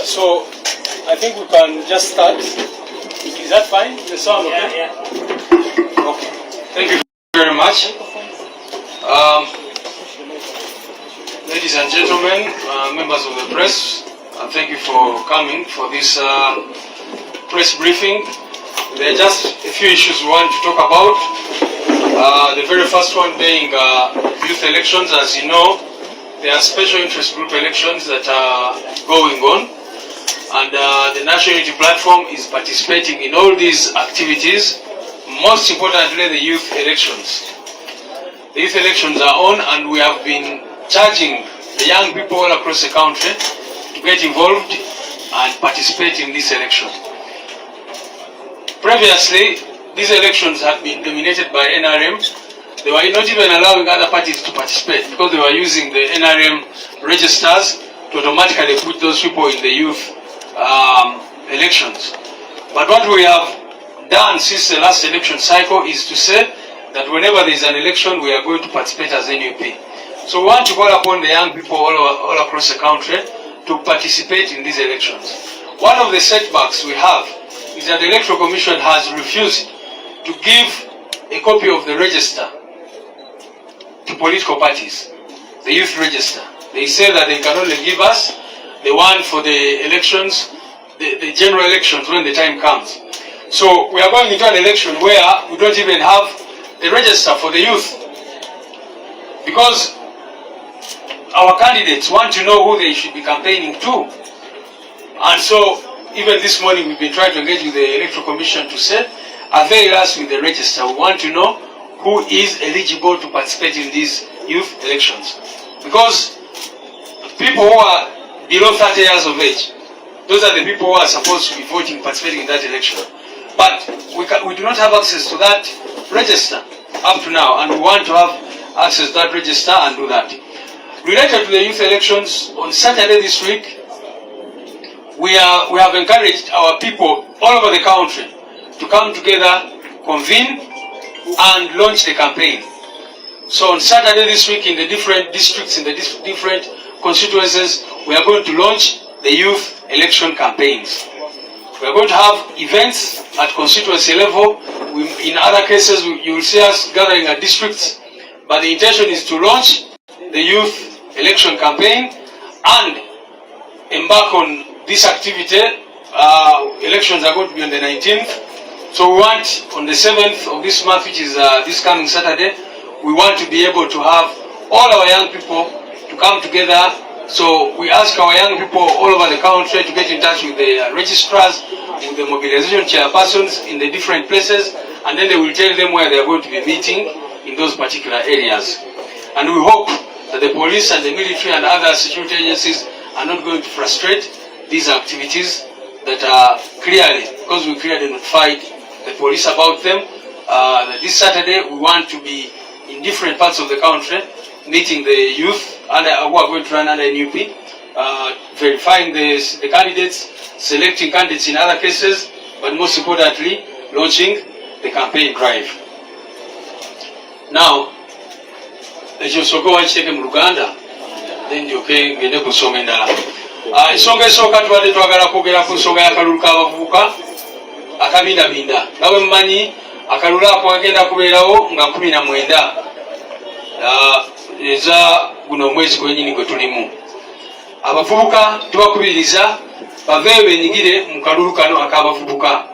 So I think we can just start. Is that fine? The sound okay? Yeah. Okay. Thank you very much. Ladies and gentlemen, members of the press, thank you for coming for this press briefing. There are just a few issues we want to talk about. The very first one being youth elections. As you know, there are special interest group elections that are going on, and the National Unity Platform is participating in all these activities, most importantly the youth elections. The youth elections are on, and we have been charging the young people all across the country to get involved and participate in this election. Previously, these elections had been dominated by NRM. They were not even allowing other parties to participate because they were using the NRM registers to automatically put those people in the youth elections. But what we have done since the last election cycle is to say that whenever there is an election, we are going to participate as NUP. So we want to call upon the young people all across the country to participate in these elections. One of the setbacks we have is that the Electoral Commission has refused to give a copy of the register to political parties, the youth register. They say that they can only give us the one for the elections, the general elections when the time comes. So we are going into an election where we don't even have the register for the youth, because our candidates want to know who they should be campaigning to. And so even this morning we've been trying to engage with the Electoral Commission to say, avail us with the register. We want to know who is eligible to participate in these youth elections. Because people who are below 30 years of age, those are the people who are supposed to be voting, participating in that election. But we do not have access to that register up to now, and we want to have access to that register and do that. Related to the youth elections, on Saturday this week, we have encouraged our people all over the country to come together, convene, and launch the campaign. So on Saturday this week, in the different districts, in the different constituencies, we are going to launch the youth election campaigns. We are going to have events at constituency level. In other cases, you will see us gathering at districts, but the intention is to launch the youth election campaign and embark on this activity. Elections are going to be on the 19th. So we want, on the 7th of this month, which is this coming Saturday, we want to be able to have all our young people to come together. So we ask our young people all over the country to get in touch with the registrars, with the mobilization chairpersons in the different places, and then they will tell them where they are going to be meeting in those particular areas. And we hope that the police and the military and other security agencies are not going to frustrate these activities that are clearly, because we clearly notified the police about them. This Saturday we want to be in different parts of the country, meeting the youth who are going to run under NUP, verifying the candidates, selecting candidates in other cases, but most importantly, launching the campaign drive. Now, ekyo sooka wakiteeke mu Luganda, then ndyoke ngende ku nsonga endala. Ensonga esooka tubadde twagala kwogera ku nsonga y'akalulu k'abavubuka akabindabinda. Nga bwe mumanyi, akalulu ako kagenda kubeerawo nga 19 eza guno omwezi gwennyini gwe tulimu. Abavubuka tubakubiriza bave benyigire mu kalulu kano ak'abavubuka.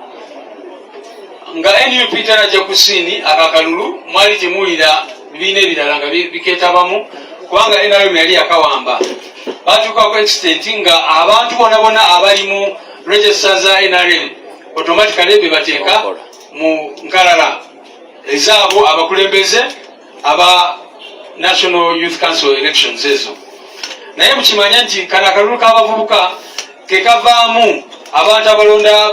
Nga NUP tanajja ku ssiini akakalulu mwali temuwulira bibiina ebirala nga bikeetabamu, kubanga NRM yali yakawamba. Batuuka ku extent nga abantu bonna abali mu register za NRM automatically bebateeka mu nkalala ezaabo abakulembeze aba National Youth Council elections ezo. Naye mukimanya nti kano akalulu k'abavubuka ke kavaamu abantu abalonda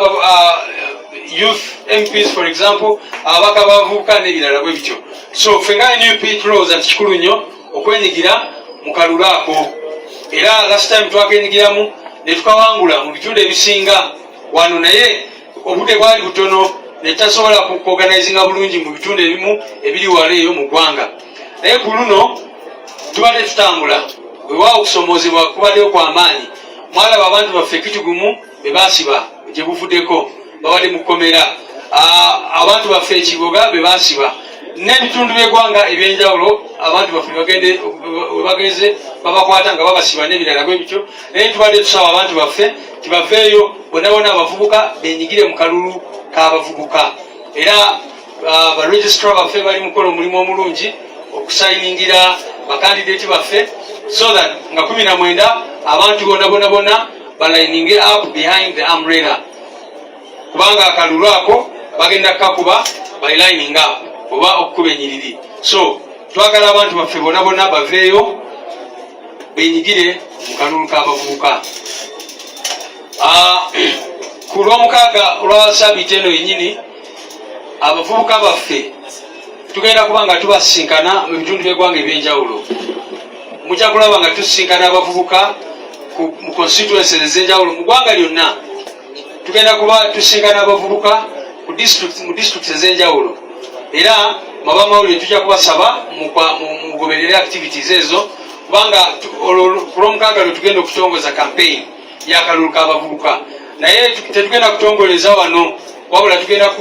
youth MPs, for example, abaka bavubuka n'ebirala bwe bityo. So ffe nga NUP tulowooza nti kikulu nnyo okwenyigira mu kalulu ako. Era last time twakenyigiramu ne tukawangula mu bitundu ebisinga wano, naye obudde bwali butono ne tasobola kuorganizinga bulungi mu bitundu ebimu ebiri wala eyo mu ggwanga. Naye ku luno tubadde tutambula, bwe waawo okusomoozebwa kubaddeyo kw'amaanyi mwalaba abantu baffe ekitugumu bebasiba gye buvuddeko babadde mu kkomera, abantu baffe ekigoga bebasiba n'ebitundu by'eggwanga ebyenjawulo abantu baffe webagenze babakwata nga babasiba n'ebirala bwe bityo. Naye tubadde tusaba abantu baffe tibaveeyo bonna bonna abavubuka benyigire mu kalulu k'abavubuka, era baregistrar baffe bali mukola omulimu omulungi okusayiningira bakandidaeti baffe so that nga 19 abantu bonna balining up behind the umbrella, kubanga akalulu ako bagenda kakuba by lining up oba okukuba enyiriri. So twagala abantu baffe bonna baveeyo benyigire mu kalulu k'abavubuka. Ku lw'omukaaga olwa sabiiti eno yennyini abavubuka baffe tugenda kuba nga tubasinkana mu bitundu by'eggwanga ebyenjawulo. Mujja kulaba nga tusisinkana abavubuka mu constituencies ez'enjawulo mu ggwanga lyonna. Tugenda kuba tusinkana abavubuka mu districts ez'enjawulo, era mabamawulire tujja kubasaba mugoberere activities ezo, kubanga ku lw'omukaaga lwe tugenda okutongoza campaign y'akalulu k'abavubuka. Naye tetugenda kutongoleza wano, wabula tugenda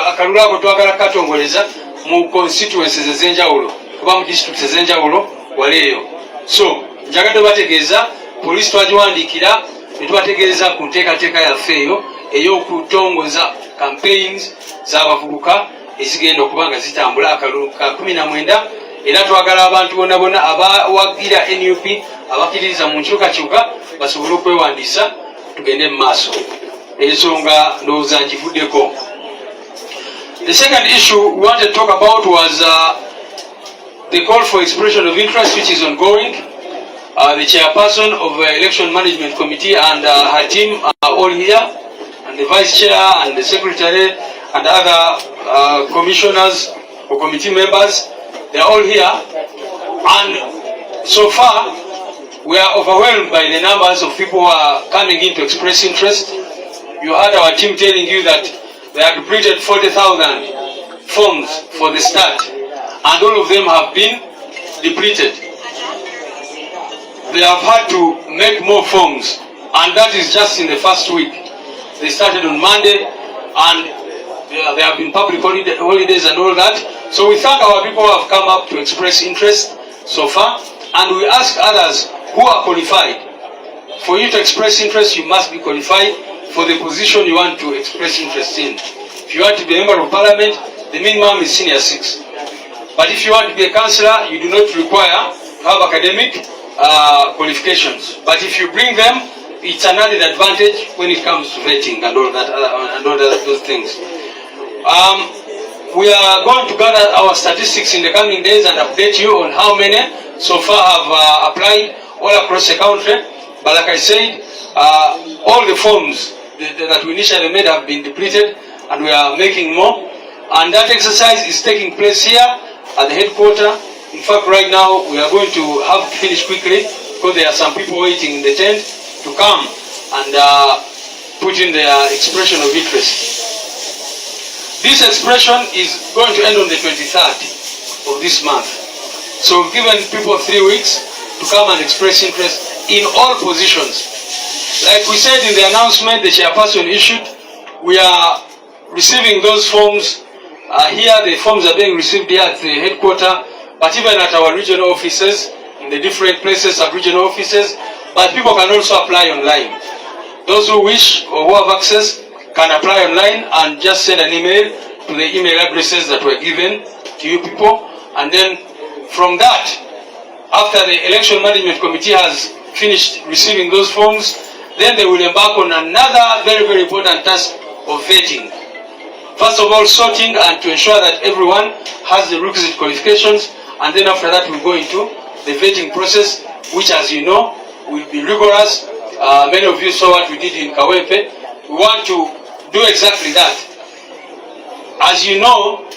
akalulu ako twagala katongoleza mu constituencies ez'enjawulo kuba mu districts ez'enjawulo waleeyo. So njagadde bategeeza poliisi twagiwandiikira ne tubategeeza ku nteekateeka yaffe eyo ey'okutongoza campaigns z'abavubuka ezigenda okuba nga zitambula akalulu ka 19, era twagala abantu bonna abawagira NUP abakkiririza mu nkyukakyuka basobole okwewandiisa tugende mu maaso. Ensonga ndowooza ngivuddeko. The second issue we wanted to talk about was the call for expression of interest, which is ongoing. The chairperson of the Election Management Committee and her team are all here, and the vice chair and the secretary and other commissioners or committee members, they are all here. And so far, we are overwhelmed by the numbers of people who are coming in to express interest. You heard our team telling you that they had printed 40,000 forms for the start, and all of them have been depleted. They have had to make more forms, and that is just in the first week. They started on Monday, and there have been public holidays and all that. So we thank our people who have come up to express interest so far, and we ask others who are qualified. For you to express interest, you must be qualified for the position you want to express interest in. If you want to be a member of parliament, the minimum is senior 6. But if you want to be a councillor, you do not require to have academic qualifications. But if you bring them, it's an added advantage when it comes to vetting and all that, those things. We are going to gather our statistics in the coming days and update you on how many so far have applied all across the country. But like I said, all the forms that we initially made have been depleted, and we are making more. And that exercise is taking place here at the headquarters. In fact, right now we are going to have to finish quickly because there are some people waiting in the tent to come and put in their expression of interest. This expression is going to end on the 23rd of this month. So we've given people 3 weeks to come and express interest in all positions. Like we said in the announcement the chairperson issued, we are receiving those forms here. The forms are being received here at the headquarters, but even at our regional offices, in the different places, sub-regional offices, but people can also apply online. Those who wish or who have access can apply online and just send an email to the email addresses that were given to you people. And then from that, after the Election Management Committee has finished receiving those forms, then they will embark on another very, very important task of vetting. First of all, sorting and to ensure that everyone has the requisite qualifications, and then after that we'll go into the vetting process, which, as you know, will be rigorous. Many of you saw what we did in Kawepe. We want to do exactly that. As you know,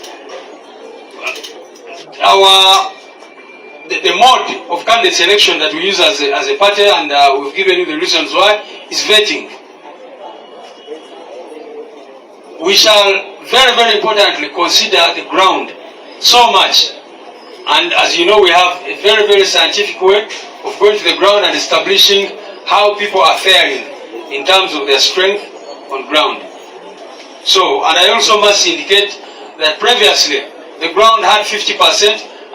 the mode of candidate selection that we use as a party, and we've given you the reasons why, is vetting. We shall very, very importantly consider the ground so much. And as you know, we have a very, very scientific way of going to the ground and establishing how people are faring in terms of their strength on ground. So, and I also must indicate that previously the ground had 50%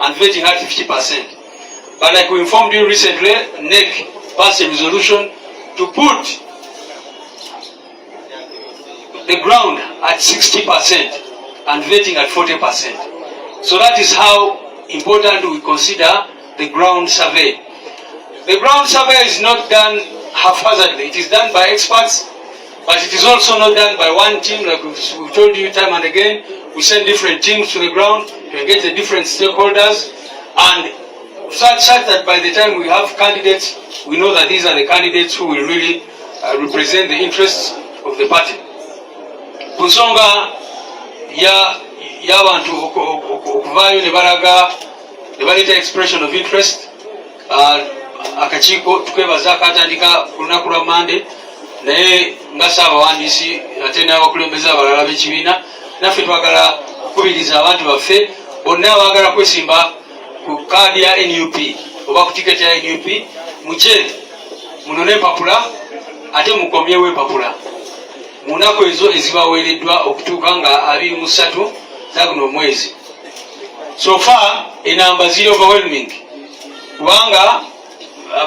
and vetting had 50%. But like we informed you recently, NEC passed a resolution to put the ground at 60% and vetting at 40%. So that is how important we consider the ground survey. The ground survey is not done haphazardly. It is done by experts, but it is also not done by one team. Like we've told you time and again, we send different teams to the ground to engage the different stakeholders, and such that by the time we have candidates, we know that these are the candidates who will really represent the interests of the party. Kusonga y'abantu okuvaayo ne balaga ne baleeta expression of interest, akakiiko tukwebaza akatandika ku lunaku lwa Monday, naye nga Ssaabawandiisi ate n'abakulembeze abalala b'ekibiina, naffe twagala kukubiriza abantu baffe bonna abaagala kwesimba ku kaadi ya NUP oba ku tiketi ya NUP mukye munone empapula ate mukomyewo empapula mu nnaku ezo ezibaweereddwa okutuuka nga 23 za guno omwezi. So far enamba ziri overwhelming kubanga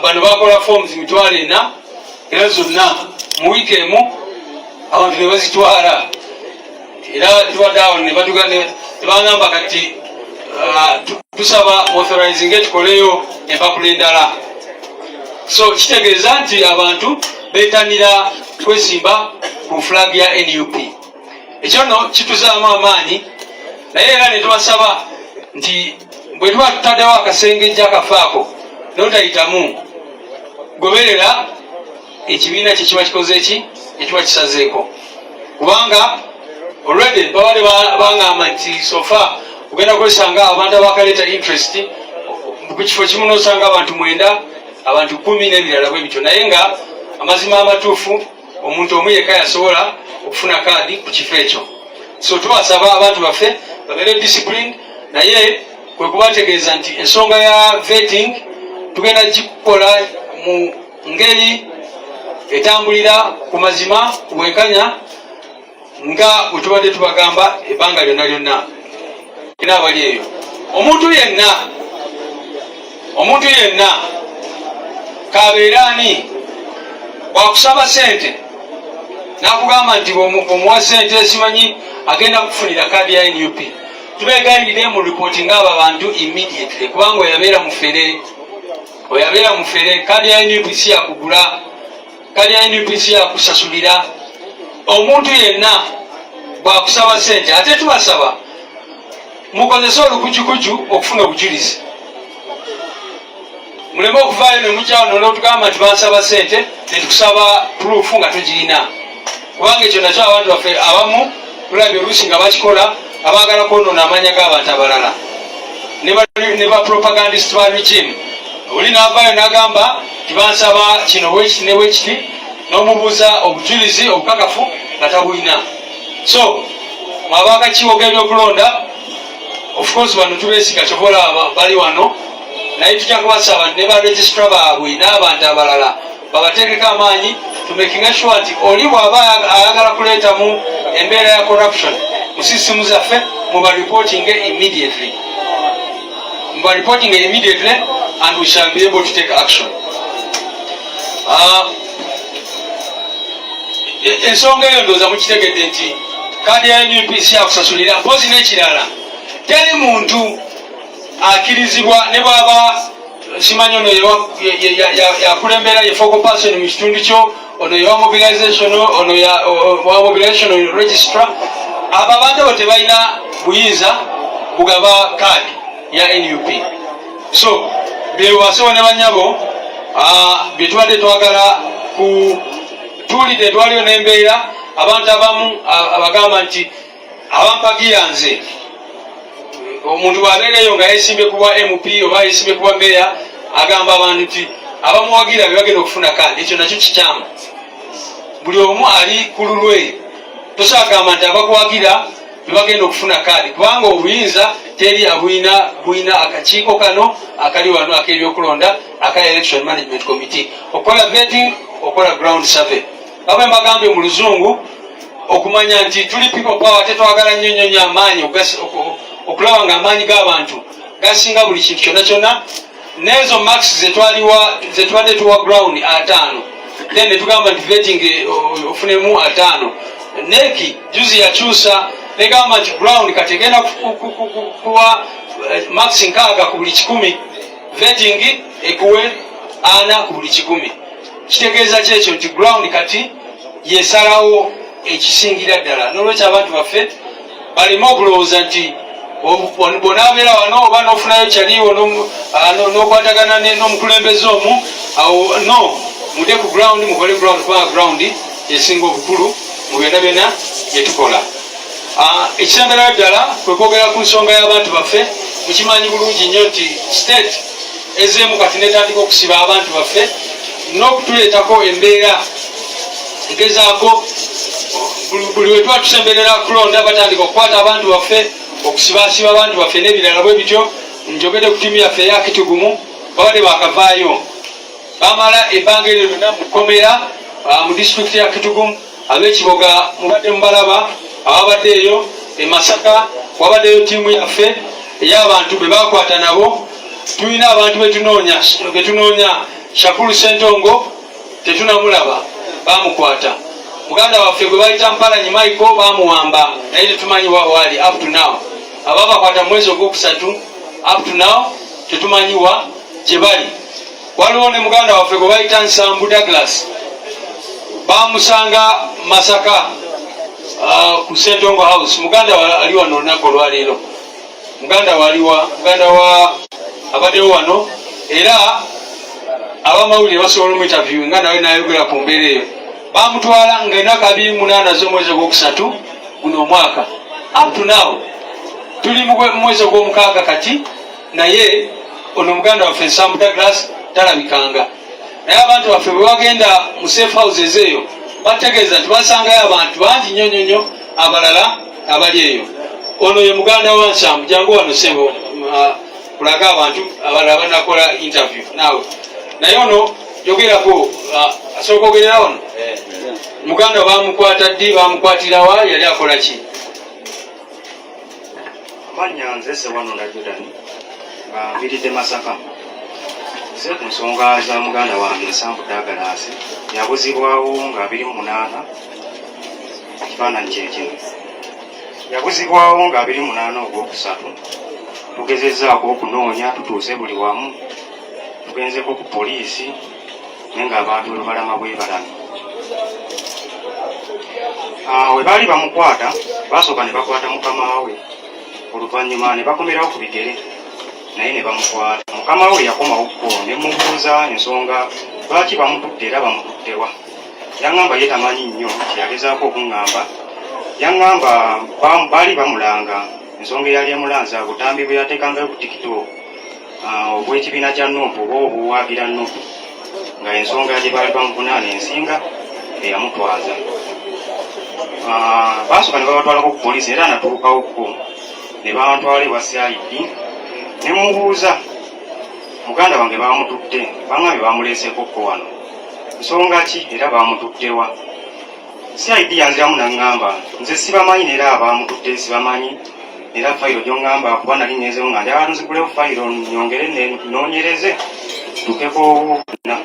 bano bakola forms 4,000 era zonna mu wiiki emu abantu ne bazitwala, era tuwadaawo ne bagamba kati tusaba authorizing tukoleyo empapula endala. So kitegeeza nti abantu beetanira kwesimba ku flag ya NUP. Ekyo no kituzaamu amaanyi, naye era ne tubasaba nti bwe tuba tutaddewo akasengejja akafaako n'otayitamu, goberera ekibiina kye kiba kikoze eki ekiba kisazeeko, kubanga already babale bangamba nti sofa ugenda kwesanga abantu abakaleeta interest ku kifo kimu n'osanga abantu 9 abantu 10 n'ebirala bwe bityo, naye nga amazima amatuufu omuntu omu yekka yasobola okufuna kaadi ku kifo ekyo. So tubasaba abantu baffe babeere discipline, naye kwe kubategeeza nti ensonga ya vetting tugenda gikukola mu ngeri etambulira ku mazima ku bwenkanya nga bwe tubadde tubagamba ebbanga lyonna lyonna. Era abali eyo omuntu yenna kabeeraani wakusaba sente n'akugamba nti omuwa sente simanyi agenda kufunira kaadi ya NUP, tubeegayirire mu reporting abo abantu immediately, kubanga oyabeera mufere. Kaadi ya NUP si yakugula, kaadi ya NUP si yakusasulira. Omuntu yenna bwakusaba sente, ate tubasaba mukozese olukujukuju okufuna obujulizi, muleme okuvaayo ne mukyawo n'otugamba nti bansaba sente netukusaba proof nga tugirina, kubanga ekyo nakyo abantu baffe abamu tulabye oluusi nga bakikola abaagala kwonoona amanya g'abantu abalala ne ba propagandist ba regime. Oli n'avaayo n'agamba nti bansaba kino bwekiti ne bwekiti, n'omubuuza obujulizi obukakafu nga tabulina. So mwabakakiiko k'ebyokulonda, of course bano tubeesiga kyobola bali wano, naye tujja kubasaba ne ba registrar baabwe n'abantu abalala babateekeko amaanyi to making sure nti oli bw'aba ayagala kuleetamu embeera ya corruption mu system zaffe muba reporting immediately, and we shall be able to take action. Ensonga eyo ndowooza mukitegedde nti kaadi ya NUP si yakusasulira. Mpozi n'ekirala, teri muntu akirizibwa ne bwaba simanyi ono yakulembera ye focal person mu kitundu kyo, ono yewa mobilization, ono wa mobilization registrar, abo abantu abo tebalina buyinza bugaba kaadi ya NUP. So byewasewo ne banyabo bye tubadde twagala tuwulidde etwaliyo n'embeera abantu abamu abagamba nti abampagiyanze omuntu bwabeereyo nga yesimbye kuba MP oba yesimbye kuba meya, agamba abantu nti abamuwagira bebagenda okufuna kaadi. Ekyo nakyo kikyamu. Buli omu ali ku lulwe, tosagamba nti abakuwagira bebagenda okufuna kaadi, kubanga obuyinza teri abuyina akakiiko kano akali wano ak'ebyokulonda aka election management committee okola vetting okola ground survey baba mbagambye mu luzungu okumanya nti tuli people power tetwagala nnyo amaanyi okulaba nga amaanyi g'abantu gasinga buli kintu kyonna kyonna nezo max zetwadde tuwa ground 5 then netugamba nti vetting ofunemu 5 neki juzi yakyusa negamba nti ground kategenda kuwa max 6 ku buli 100 vetting ekuwe 4 ku buli 100 kitegeeza kyekyo nti ground kati yesalawo ekisingira ddala nolwekyo abantu baffe balina okulowooza nti bonabeera wano oba nofunayo kyaliwo nokwatagana n'omukulembeze omu awo no mude ku ground mukole ground kubanga ground yesinga obukulu mu byonna byonna byetukola. Ekisemberayo ddala kwekwogera ku nsonga y'abantu baffe mukimanyi bulungi nnyo nti state ezeemu kati netandika okusiba abantu baffe n'okutuleetako embeera egezaako buli we twatusemberera kulonda batandika okukwata abantu baffe okusibasiba abantu baffe n'ebirala bwe bityo. Njogedde ku tiimu yaffe eya Kitugumu babadde bakavaayo bamala ebbanga eryo lyonna mu kkomera mu disitulikiti ya Kitugumu ab'Ekiboga mubadde mubalaba ababaddeeyo e Masaka wabaddeyo tiimu yaffe ey'abantu be bakwata nabo. Tulina abantu betunoonya Shakulu Sentongo tetunamulaba bamukwata. Muganda waffe gwe bayita Mpalanyi Michael bamuwamba naye tetumanyi waali up to now. Ababakwata mwezi ogwokusatu up to now tetumanyiwa gye bali. Waliwo ne muganda waffe gwe bayita Nsambu Douglas bamusanga Masaka ku Sentongo House. Muganda ali wano olunaku olwaleero. Muganda wa abaddewo wano era abamawulire basobola mu interview nga nawe nayogera ku mbeera eyo. Bamutwala ng'ennaku 28 z'omwezi ogwokusatu guno omwaka up to now tuli mu mwezi ogw'omukaaga kati naye ono muganda waffe Nsambu Douglas talabikanga. Naye abantu baffe bwe bagenda mu safe houses eyo bategeeza nti basangayo abantu bangi nnyo abalala abali eyo. Ono ye muganda wa Nsambu jangu wano sembo kulaga abantu abalala banakola interview naawe naye ono yogerako asooka ogerera ono muganda bamukwata ddi bamukwatirawa yali akola ki? Amanya nze Sewano Jordani mbiridde Masaka nze ku nsonga za muganda wange Nsambu Douglas yabuzibwawo nga 28 kifaananyi kyekino yabuzibwawo nga 28 ogwokusatu. Tugezezzaako okunoonya tutuuse buli wamu tugenzeko ku poliisi naye ng'abantu olubalama bwebalami. We baali bamukwata basooka ne bakwata mukama we oluvannyuma ne bakomerawo ku bigere naye ne bamukwata. Mukama we yakomawokko ne mubuuza ensonga lwaki bamutudde era bamutuddewa. Yaŋŋamba ye tamanyi nnyo kyeyagezaako okuŋŋamba. Yaŋŋamba baali bamulanga ensonga eyali emulanza butambi bwe yateekangayo ku tikito obw'ekibiina kya Nuupu oba obuwaabira Nuupu nga ensonga gye baali bamuvunaana ensinga eyamutwaza. Baasooka ne babatwalako ku poliisi era anatuukawokko ne bamutwala ewa CID ne mubuuza muganda wange bamutudde baŋŋambye bamuleesekokko wano nsonga ki era bamutuddewa. CID yanziramu naŋŋamba nze sibamanyi neera abamutudde sibamanyi era fayiro gy'oŋŋamba kuba nali nneezewo nga ndi abantu nzigulewo fayiro nyongere noonyereze tukeko na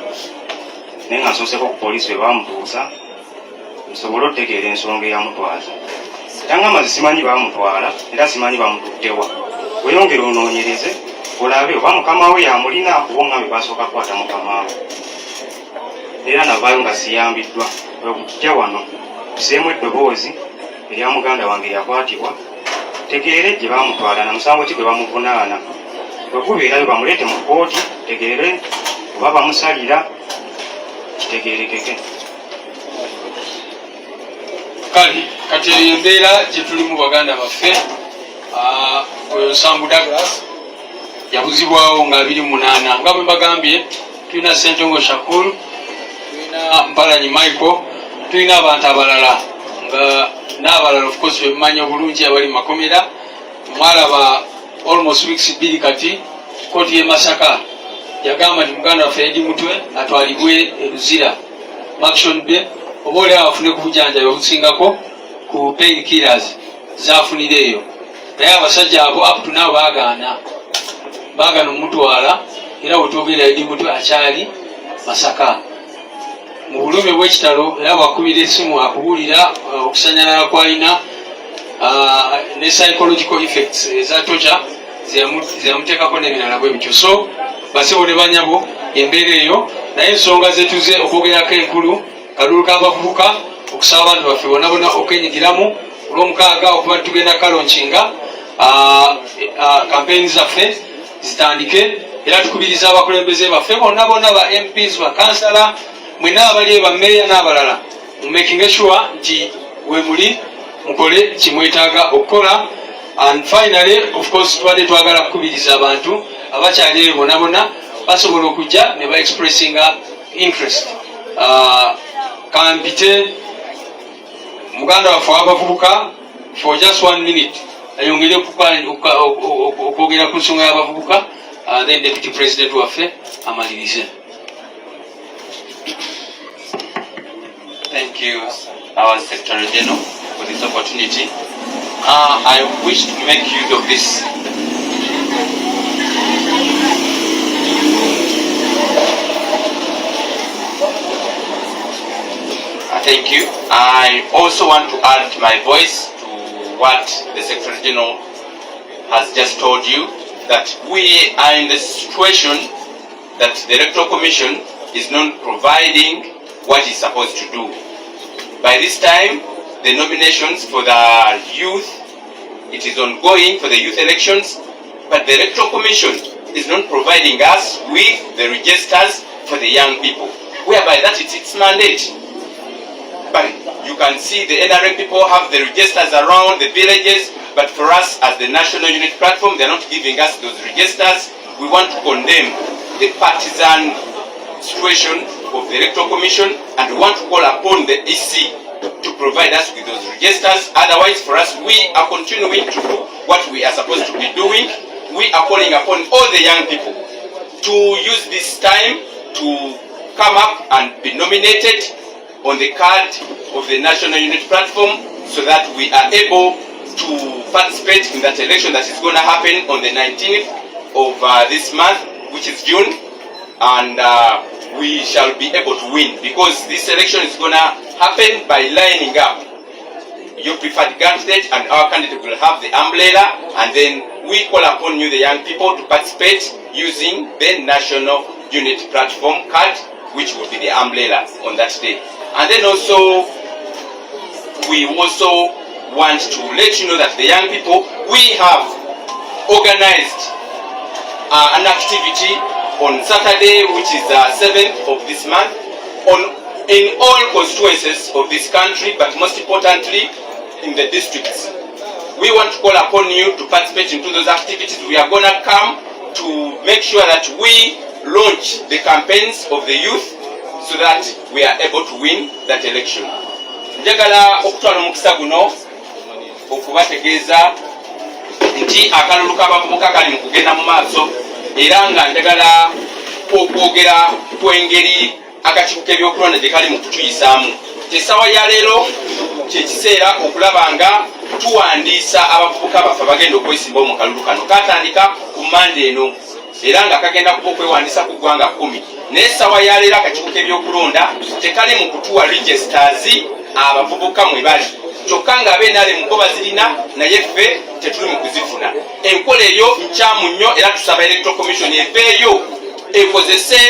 naye nga nsooseko ku poliisi we bamutuusa nsobole otegeera ensonga eyamutwaza. Yaŋŋamba nze simanyi bamutwala era simanyi bamutuddewa. Weyongere onoonyereze olabe oba mukama we yamulina kuba oŋŋambe basooka kukwata mukama we era navaayo nga siyambiddwa. Okujja wano tuseemu eddoboozi erya muganda wange yakwatibwa tegeere gye bamutwala na musango ki gwe bamuvunaana. Bwe gubeerayo bamuleete mu kkooti tegeere oba bamusalira kitegeerekeke. Kale kati eyo embeera gye tulimu baganda baffe. Oyo Nsambu Douglas yabuzibwawo nga 28 nga bwe mbagambye tulina Sentongo Shakulu tulina Mpalanyi Michael tulina abantu abalala nga n'abalala of course bemumanyi obulungi abali mu makomera. Mwalaba almost weeks 2 kati kooti y'e Masaka yagamba nti muganda waffe Edi Mutwe atwalibwe Luzira Action Bay oba olaba afune ku bujanjabi obusingako ku painkillers zafunire eyo, naye abasajja abo up to now baagaana omutwala, era wetwogera Edi Mutwe akyali Masaka mu bulumi bw'ekitalo, era bwakubira essimu akubuulira okusanyalala kwalina ne psychological effects eza torture zeyamuteekako n'ebirala bwe bityo. So basebo ne banyabo embeera eyo, naye ensonga zetuze okwogerako enkulu kalulu k'abavubuka okusaba abantu baffe bonna bonna okwenyigiramu olw'omukaaga okuba tugenda kalonkinga campaign zaffe zitandike, era tukubiriza abakulembeze baffe bonna bonna ba MPs bakansala mwena abali bameeya n'abalala making sure nti we muli mukole kimwetaaga okukola. And finally of course tubadde twagala kukubiriza abantu abakyali eyo bonna bonna basobola okujja ne ba expressinga interest. Kampite muganda waffe w'abavubuka for just 1 minute ayongere okwogera ku nsonga y'abavubuka, then deputy president waffe amalirize. Thank you, our Secretary General, for this opportunity. I wish to make use of this thank you. I also want to add my voice to what the Secretary General has just told you, that we are in the situation that the Electoral Commission is not providing what it's supposed to do. By this time, the nominations for the youth, it is ongoing for the youth elections, but the Electoral Commission is not providing us with the registers for the young people, whereby that is its mandate. But you can see the NRM people have the registers around the villages, but for us as the National Unit Platform, they're not giving us those registers. We want to condemn the partisan situation of the Electoral Commission, and we want to call upon the EC to provide us with those registers. Otherwise, for us, we are continuing to do what we are supposed to be doing. We are calling upon all the young people to use this time to come up and be nominated on the card of the National Unit Platform, so that we are able to participate in that election that is going to happen on the 19th of this month, which is June, and we shall be able to win, because this election is going to happen by lining up your preferred candidate, and our candidate will have the umbrella, and then we call upon you, the young people, to participate using the National Unit Platform card, which will be the umbrella on that day. And then also, we also want to let you know that the young people, we have organized an activity on Saturday, which is the 7th of this month, in all constituencies of this country, but most importantly in the districts. We want to call upon you to participate into those activities. We are going to come to make sure that we launch the campaigns of the youth, so that we are able to win that election. Njagala okutwala omukisa guno okubategeeza nti akalulu k'abavubuka kali mu kugenda mu maaso, era nga njagala okwogera ku engeri akakiiko k'ebyokulonda gye kali mu kutuyisaamu. Essaawa ya leero kye kiseera okulaba nga tuwandiisa abavubuka baffe abagenda okwesimbawo mu kalulu kano. Katandika ku Mande eno, era nga kagenda kuba okwewandiisa ku ggwanga 10. Naye essaawa ya leero akakiiko k'ebyokulonda tekali mu kutuwa registers abavubuka mwe bali, kyokka nga abenaale muko bazirina, naye ffe tetuli mu kuzifuna. Enkola eyo nkyamu nnyo, era tusaba Electoral Commission eveeyo ekozese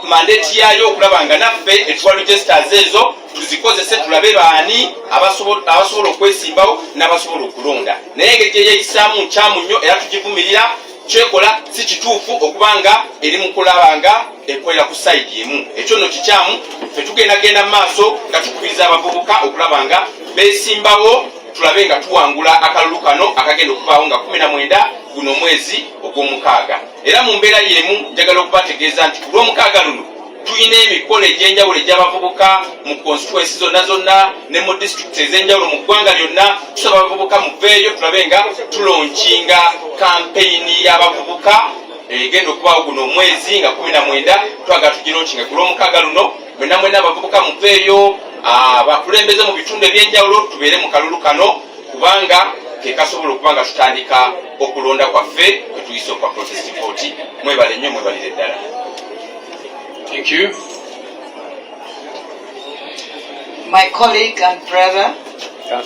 mandate yayo okulaba nga naffe etuwa registers ezo tuzikozese, tulabe baani abasobola okwesimbawo n'abasobola okulonda. Naye engeri gye yeeyisaamu nkyamu nnyo, era tugivumirira. Kyekola si kituufu okubanga eri mu kulaba nga ekolera ku sayidi emu. Ekyo nno kikyamu. Ffe tugendagenda mu maaso nga tukubiriza abavubuka okulaba nga beesimbawo, tulabe nga tuwangula akalulu kano akagenda okubaawo nga 19 guno omwezi ogw'omukaaga. Era mu mbeera y'emu njagala okubategeeza nti ku lw'omukaaga luno tulina emikolo egy'enjawulo egy'abavubuka mu constituency zonna ne mu district ez'enjawulo mu ggwanga lyonna. Tusaba abavubuka muveeyo tulabe nga tulonkinga kampeyini y'abavubuka egenda okubawo guno omwezi nga 19 twaga tugino nti nga Gw'omukaaga luno mwena abavubuka muveeyo bakulembeze mu bitundu ebyenjawulo tubeere mu kalulu kano kubanga ke kasobola okuba nga tutandika okulonda kwaffe kwe tuyise okwa protest vote. Mwebale nnyo, mwebalire ddala. Thank you. My colleague and brother,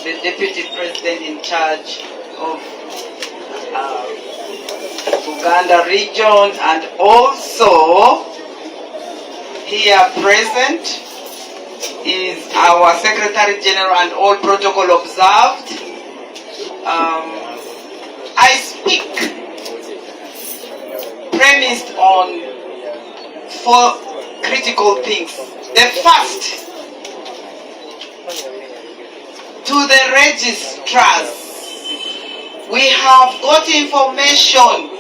the Deputy President in charge of Uganda region, and also here present is our Secretary General and all protocol observed. I speak premised on 4 critical things. The first, to the registrars, we have got information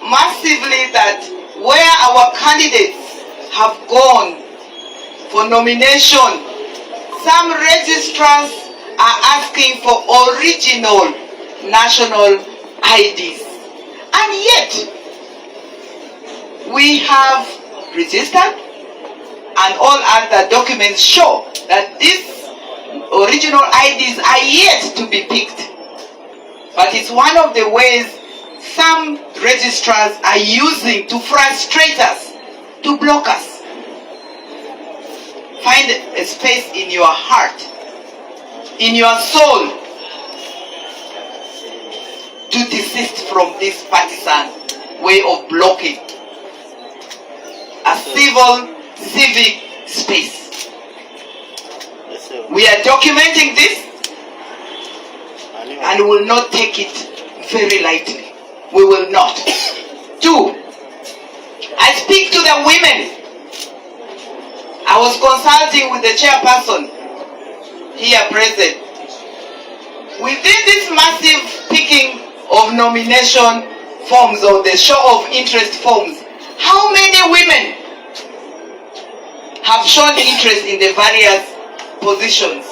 massively that where our candidates have gone for nomination, some registrars are asking for original national IDs. And yet, we have registered and all other documents show that these original IDs are yet to be picked. But it's one of the ways some registrars are using to frustrate us, to block us. Find a space in your heart, in your soul, to desist from this partisan way of blocking a civic space. We are documenting this and will not take it very lightly. We will not. 2, I speak to the women. I was consulting with the chairperson here present. Within this massive picking of nomination forms or the show of interest forms, how many women have shown interest in the various positions?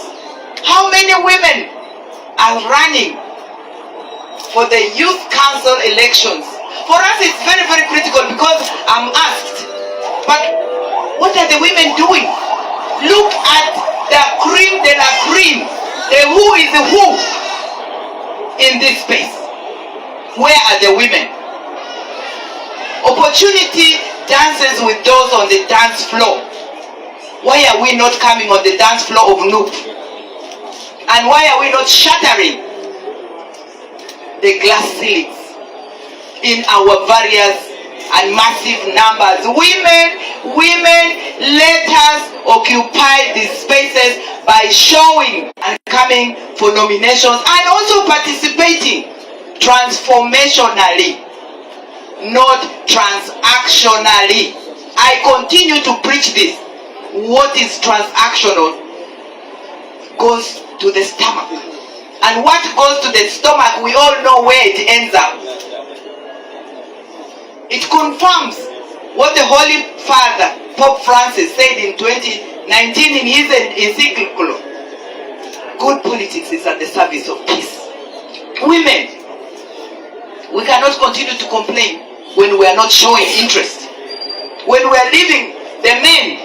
How many women are running for the youth council elections? For us it's very, very critical because I'm asked, but what are the women doing? Look at the cream de la cream, the who is the who in this space. Where are the women? Opportunity dances with those on the dance floor. Why are we not coming on the dance floor of Noop? And why are we not shattering the glass ceilings in our various and massive numbers? Women, let us occupy these spaces by showing and coming for nominations and also participating transformationally, not transactionally. I continue to preach this. What is transactional goes to the stomach. And what goes to the stomach, we all know where it ends up. It confirms what the Holy Father, Pope Francis, said in 2019 in his encyclical. Good politics is at the service of peace. Women, we cannot continue to complain when we are not showing interest. When we are leaving the men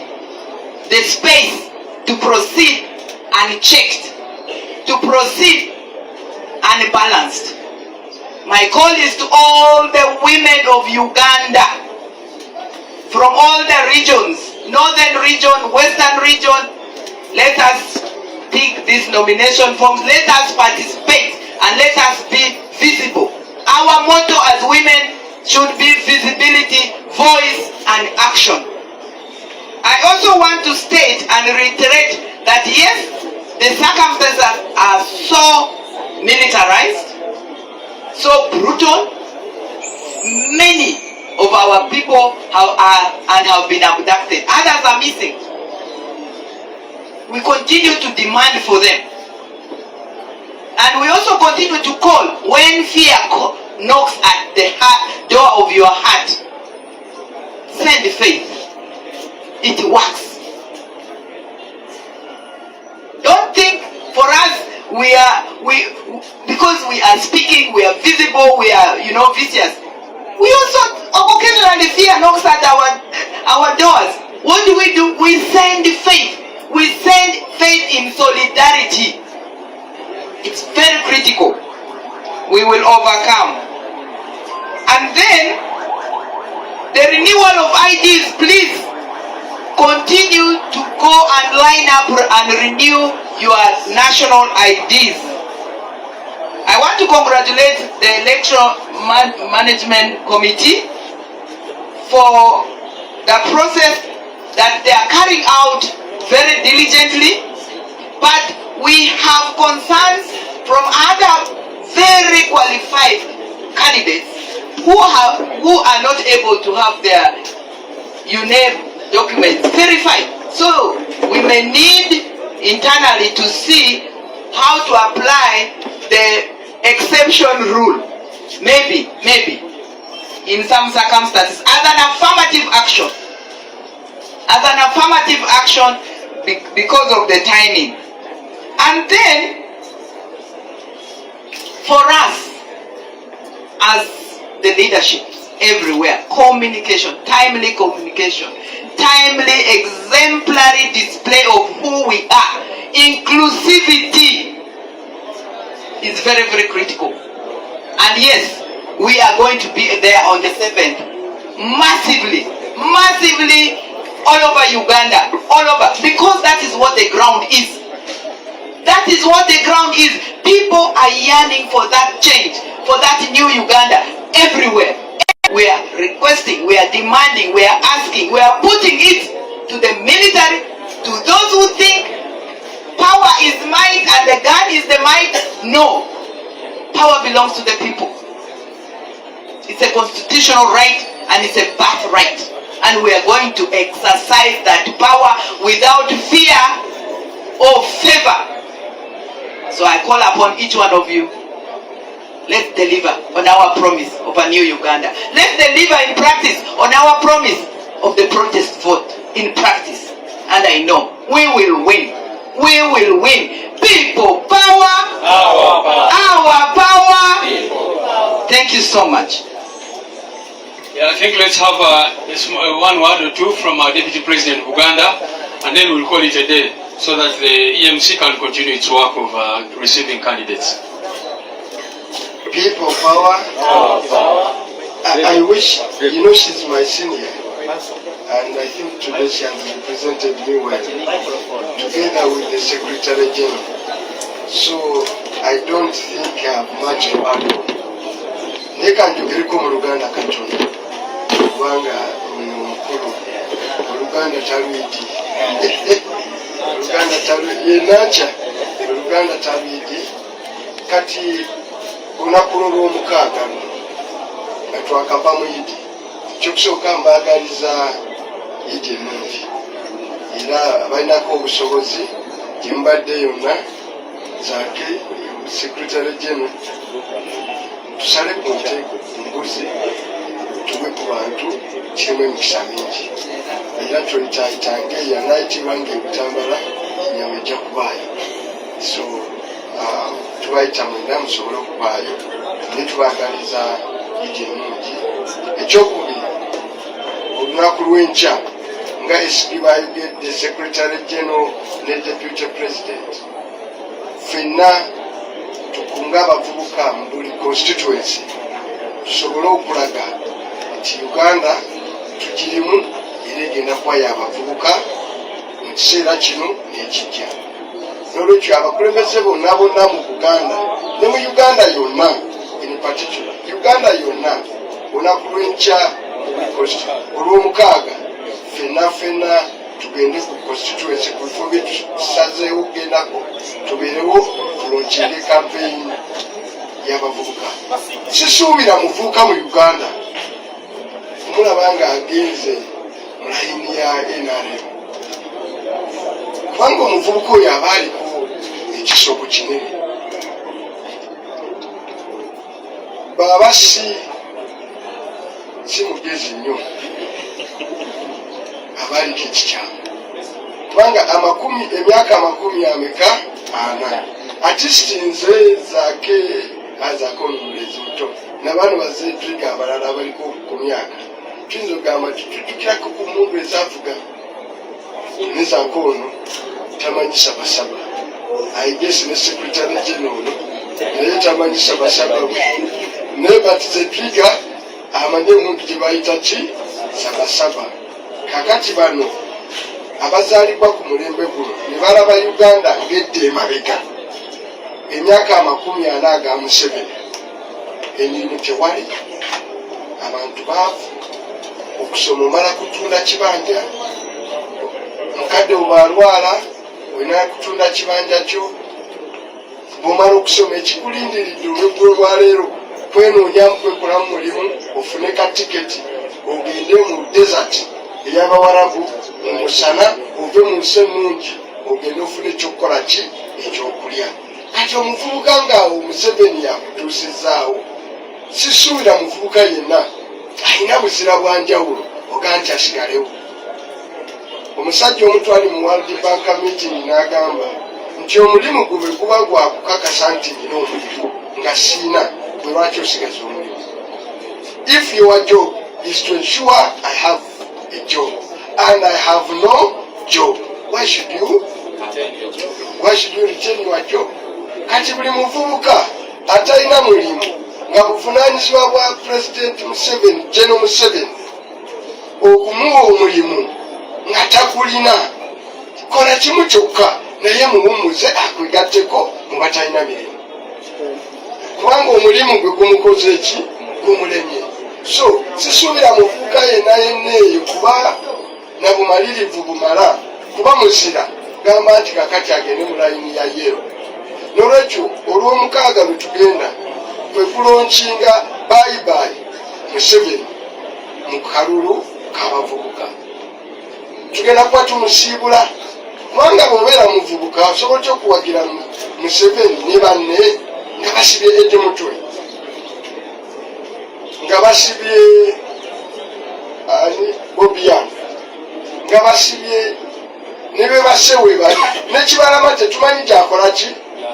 the space to proceed unchecked, to proceed unbalanced. My call is to all the women of Uganda, from all the regions, northern region, western region. Let us pick these nomination forms, let us participate, and let us be visible. Our motto as women should be visibility, voice, and action. I also want to state and reiterate that yes, the circumstances are so militarized, so brutal. Many of our people have been abducted. Others are missing. We continue to demand for them. And we also continue to call when fear knocks at the door of your heart. Send faith. It works. Don't think for us because because we are speaking, we are visible, we are, vicious. We also occasionally fear knocks at our doors. What do? We send faith. We send faith in solidarity. It's very critical. We will overcome. And then, the renewal of ideas, please continue to go and line up and renew your national ideas. I want to congratulate the Electoral Management Committee for the process that they are carrying out very diligently, but we have concerns from other very qualified candidates who are not able to have their UNEB documents verified. So we may need internally to see how to apply the exception rule. Maybe in some circumstances as an affirmative action. Because of the timing. And then for us as the leadership everywhere, timely communication, timely exemplary display of who we are, inclusivity is very, very critical. And yes, we are going to be there on the 7th, massively all over Uganda, all over, because that is what the ground is. That is what the ground is. People are yearning for that change, for that new Uganda everywhere. We are requesting, we are demanding, we are asking, we are putting it to the military, to those who think power is might and the gun is the might. No. Power belongs to the people. It's a constitutional right and it's a birthright. And we are going to exercise that power without fear or favor. So I call upon each one of you. Let's deliver on our promise of a new Uganda. Let's deliver in practice on our promise of the protest vote in practice. And I know we will win. We will win. People power. Our power. Thank you so much. Yeah, I think let's have one word or two from our Deputy President of Uganda, and then we'll call it a day so that the EMC can continue its work of receiving candidates. People power. I wish, she's my senior, and I think today she has represented me well, together with the Secretary General. So I don't think I have much to add on. Neka njogiriko mu Luganda katono. Kubanga mukulu. Oluganda talwidi. Oluganda talwidi. Yenacha. Oluganda talwidi. Kati olunaku lw'omukaaga nga twakava mu Idi. Ekyokusooka mbaagaliza Idi ennungi. Era abalinako obusobozi gye mbadde yonna zake Secretary General tusale ku nte mbuzi tuwe ku bantu kiremu emikisa mingi era twetaayitange yanayitibwa ng'ebitambala enyama ejja kubaayo. So tubayita mwenda musobole okubaayo ne tubaagaliza Idi ennungi. Ekyokubiri, olunaku lw'enkya nga SP bayogedde Secretary General ne Deputy President, ffenna tukunga abavubuka mu buli constituency tusobole okulaga nti Uganda tukirimu era egenda kuwayo abavubuka mu kiseera kino n'ekijja. N'olwekyo abakulembeze bonna mu Buganda ne mu Uganda yonna, in particular Uganda yonna, olunaku lw'enkya olw'omukaaga ffenna tugende ku constituency ku bifo bye tusazeewo kugendako, tubeerewo tulonkyere campaign y'abavubuka. Sisuubira muvubuka mu Uganda omulaba nga agenze mu layini ya NRM, kubanga omuvubuka oyo aba aliko ekisoko kinene. Baba si mugezi nnyo abaliko ekikyamu, kubanga emyaka 40 40 Artisti nze zake azako n'omulezi muto n'abaana bazeetwiga abalala abaliko ku myaka tuyinza okugamba tutukirako ku mundu ezaavuga nezako ono tamanyisa basaba aigesi ne secretary general naye tamanyisa basaba naye batizetwiga amanye omuntu gye bayita ki sabasaba kakati bano abazaalibwa ku mulembe guno ne balaba Uganda ng'edda emabega emyaka 40 aga Museveni emirimu tewali abantu baavu okusoma omala kutunda kibanja mukadde obwalwala olina kutunda kibanja kyo bw'omala okusoma ekikulindiridde olweggulo lwaleero kwenoonyamu kwekolamu mulimu ofune ka tiketi ogende mu desert ey'abawarabu mu musana ove mu nsi ennungi ogende ofune ekyokukola ki ekyokulya kati omuvubuka ngaawo Museveni yakutuusizaawo sisuubira muvubuka yenna alina buzira bwa njawulo oga nti asigalewo omusajja omutwali mu World Bank meeting n'agamba nti omulimu gwe bwe guba gwa kukakasa nti nina omulimu nga siina bwe lwaki osigaza omulimu. If your job is to ensure I have a job and I have no job, why should you retain your job? Kati buli muvubuka atalina mulimu nga buvunaanyizibwa bwa President Museveni, General Museveni okumuwa omulimu nga tagulina, kola kimu kyokka naye muwummuze akwegatteko mu batalina mirimu kubanga omulimu gwe gumukoze eki gumulemye. So sisuubira muvubuka yenna eyo kuba na bumalirivu bumala kuba muzira gamba nti kakati agende mu layini ya yero. Nolwekyo olw'omukaaga lwe tugenda kwe kulonkinga bayibayi Museveni mu kalulu k'abavubuka tugenda kuba tumusiibula kubanga bw'obeera muvubuka osobola okuwagira Museveni ne banne nga basibye edde mutwe nga basibye Bobi nga basibye ne be basewe bali nekibalama tetumanyi gyakola ki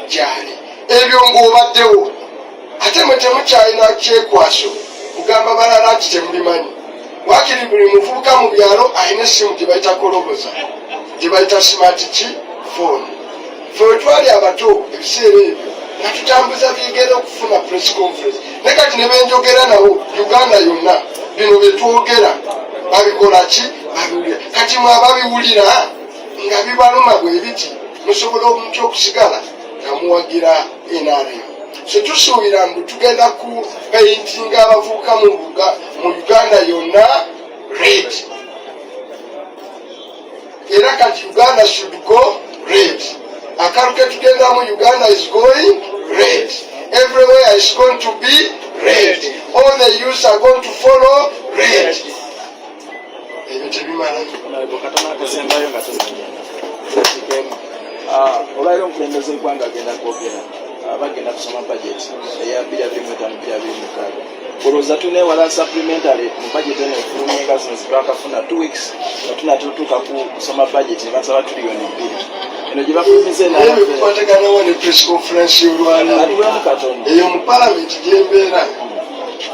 gyali ebyo ng'obaddewo ate mwe temukyalina kyekwaso kugamba balala nti temubimanyi. Wakiri buli muvubuka mu byalo alina essimu gye bayita koloboza gye bayita smart ki phone. Ffe we twali abato ebiseera ebyo nga tutambuza byegera okufuna press conference ne kati ne benjogera nawo Uganda yonna bino bye twogera babikola ki babiwulira. Kati mwe ababiwulira nga bibaluma bwe biti musobola omuntu okusigala nga muwagira NRM. So tusuubira mbu tugenda ku paintinga abavubuka mu Uganda yonna red. Era kati Uganda should go red. Akaluke tugenda mu Uganda is going red. Everywhere is going to be red. All the youths are going to follow red. Ebyo tebimala. Olwaliro omukulembeze w'eggwanga agenda kwogera bagenda kusoma budget eya 2025-2026. Olowooza tuneewala supplementary mu budget eno efulumye nga zino zitwakafuna 2 weeks nga tunatuuka kusoma budget ne basaba tuliyoni 2 eno gye bafulumize nakwataganawo ne press conference y'olwalimu Katonda eyo mu parliament gyembeera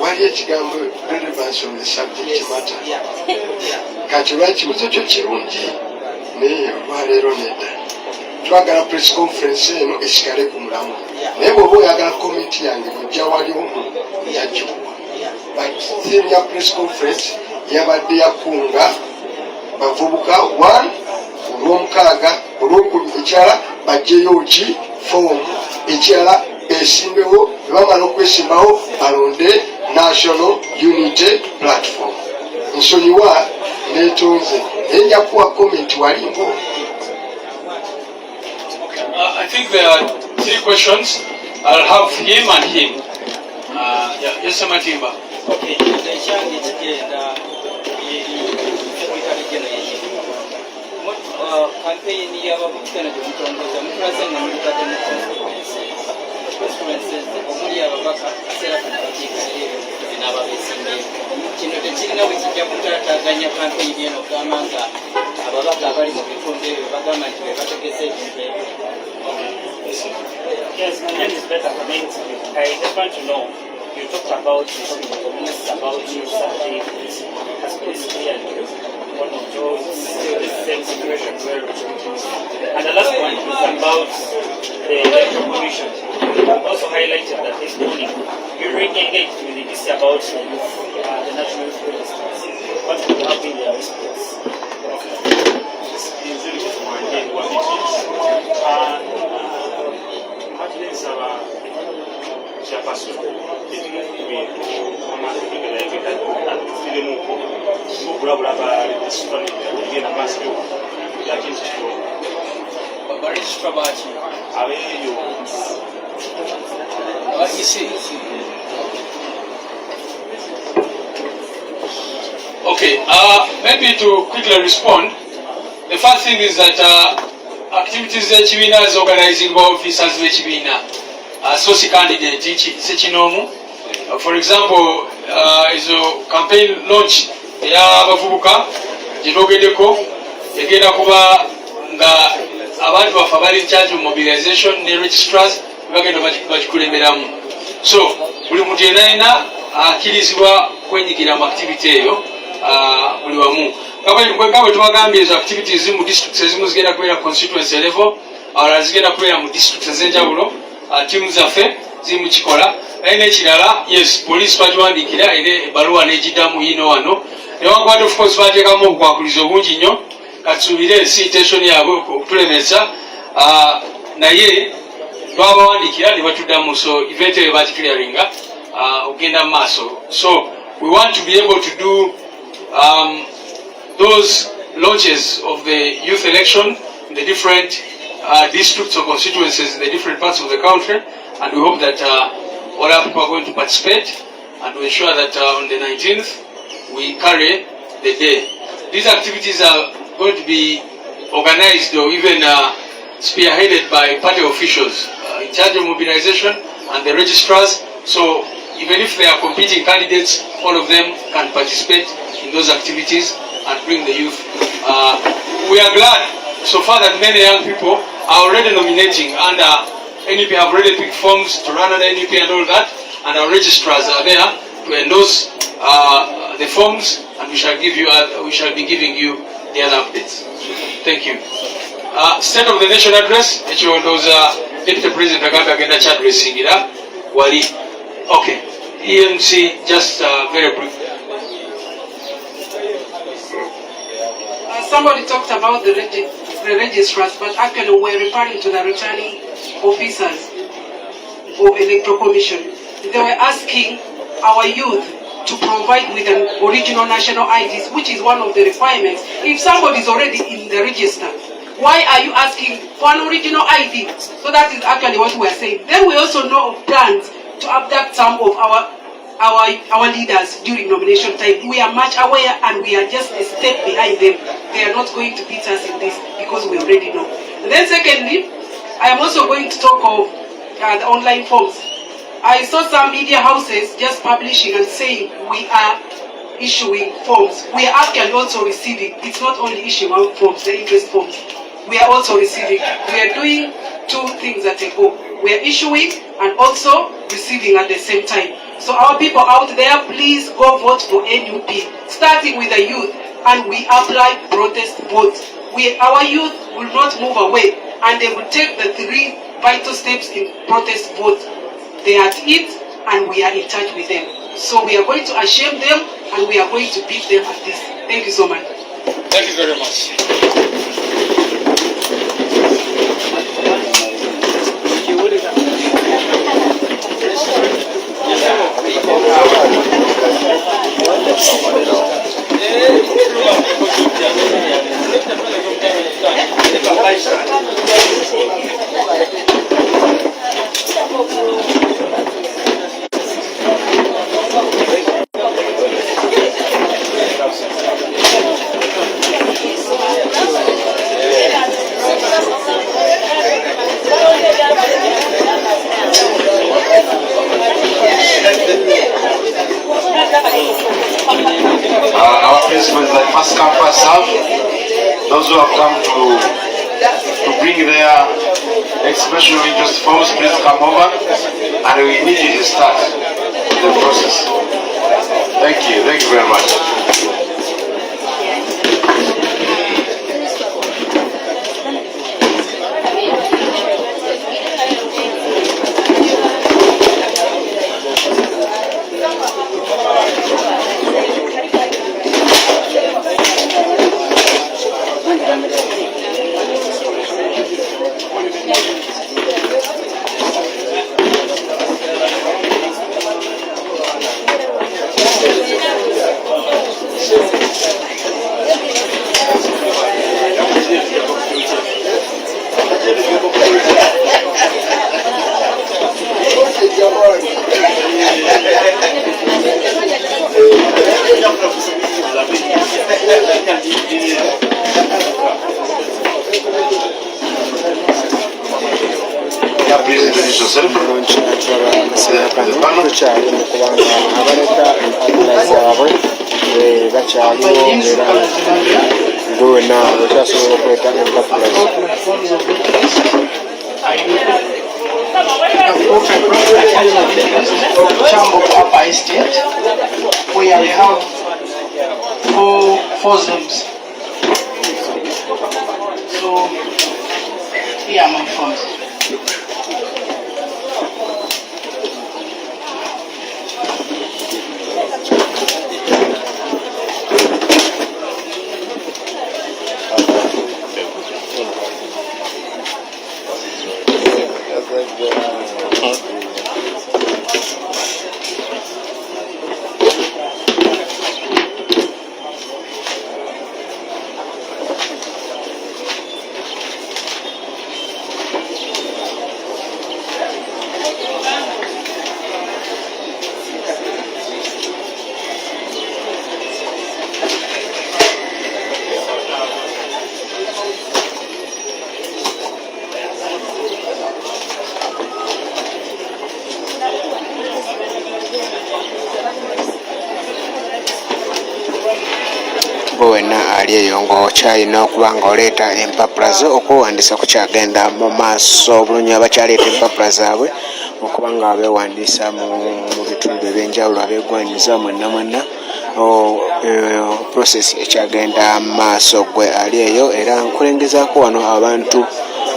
wali ekigambo relevance on the subject matter. Kati olwakibuzo kyo kirungi naye olwaleero nedda twagala press conference eno esigale ku mulamu naye bw'oba oyagala komenti yange mujja wali omu yagiwa but theme ya press conference yabadde yakunga bavubuka 1 olw'omukaaga olw'okubiri ekirala bajjeyo ki fomu ekirala besimbewo bebamala okwesimbawo balonde National Unity Platform. Nsonyiwa neetonze naye nja kuwa komenti walingo. I think there are 3 questions. I'll have him and him. Yes, Matimba. Okay, campaign y'abavubuka gy'omutongoza mutulasanga mulibadde mu conferences omuli ababaka kaseera kano bakiikalire n'ababeesimbyewo. Kino tekirina bwe kijja kutaataaganya campaign eno ogamba nga ababaka abali mu bitundu ebyo bagamba nti be bategese ebintu ebyo. Yes, my name is Better Comment. I just want to know, you talked about the survey has basically one of those same situation where and the last one is about the electoral commission. You also highlighted that this morning you re-engaged with the DC about the national youth registers. What will have been their response? Okay, maybe to quickly respond, the first thing is that activities that Chibina is organizing by officers of Chibina, source candidate, Sechinomu. For example, is a campaign launch ya bavubuka jirogedeko egenda kuba nga abantu bafa bali in charge of mobilization ne registrars bagenda bakikulemberamu. So buli muntu yenna akirizibwa kwenyigira mu activity eyo buli wamu. Kama tubagambye ezo activities mu districts ezimu zigenda kubeera constituency level, abalala zigenda kubeera mu districts ez'enjawulo, tiimu zaffe ziri mu kikola. Naye n'ekirala, yes, police bagiwandiikira era ebbaluwa n'egiddamu yino wano. Newankubadde of course bateekamu obukwakulizo bungi nnyo, katusuubire ensiitation yaabwe okutulemesa, naye twabawandiikira ne batuddamu, so event eyo bagiclearinga okugenda mu maaso. So we want to be able to do those launches of the youth election in the different districts or constituencies in the different parts of the country, and we hope that all our people are going to participate and to ensure that on the 19th we carry the day. These activities are going to be organized or even spearheaded by party officials in charge of mobilization and the registrars. So even if they are competing candidates, all of them can participate in those activities and bring the youth. We are glad so far that many young people are already nominating, and NUP have already picked forms to run under NUP and all that, and our registrars are there to endorse the forms, and we shall be giving you the other updates. Thank you. State of the Nation address, those Deputy President Kagame agenda addressing it. Wali. Okay. EMC, just very brief. Somebody talked about the registrars, but actually we're referring to the returning officers of Electoral Commission. They were asking our youth to provide with an original national IDs, which is one of the requirements. If somebody is already in the register, why are you asking for an original ID? So that is actually what we are saying. Then we also know of plans to abduct some of our leaders during nomination time. We are much aware and we are just a step behind them. They are not going to beat us in this because we already know. And then secondly, I am also going to talk of the online forms. I saw some media houses just publishing and saying we are issuing forms. We are actually also receiving. It's not only issuing out forms, the interest forms. We are also receiving. We are doing two things at a go. We are issuing and also receiving at the same time. So our people out there, please go vote for NUP, starting with the youth, and we apply protest votes. Our youth will not move away, and they will take the 3 vital steps in protest votes. They are at it, and we are in touch with them. So we are going to ashame them, and we are going to beat them at this. Thank you so much. Thank you very much. Our principle is that first come, first serve. Those who have come to to bring their expression of interest forms, please come over and we immediately start the process. Thank you very much. Please introduce yourself. Where we have four zones. So here are my forms. Wena ali eyo ng'okyalina okuba ng'oleeta empapula zo okuwandiisa ku kyagenda mu maaso. Obulungi abakyaleeta empapula zaabwe okuba nga beewandiisa mu bitundu ebyenjawulo abeegwanyiza mwenna process ekyagenda mu maaso. Gwe ali eyo era nkulengezaako wano abantu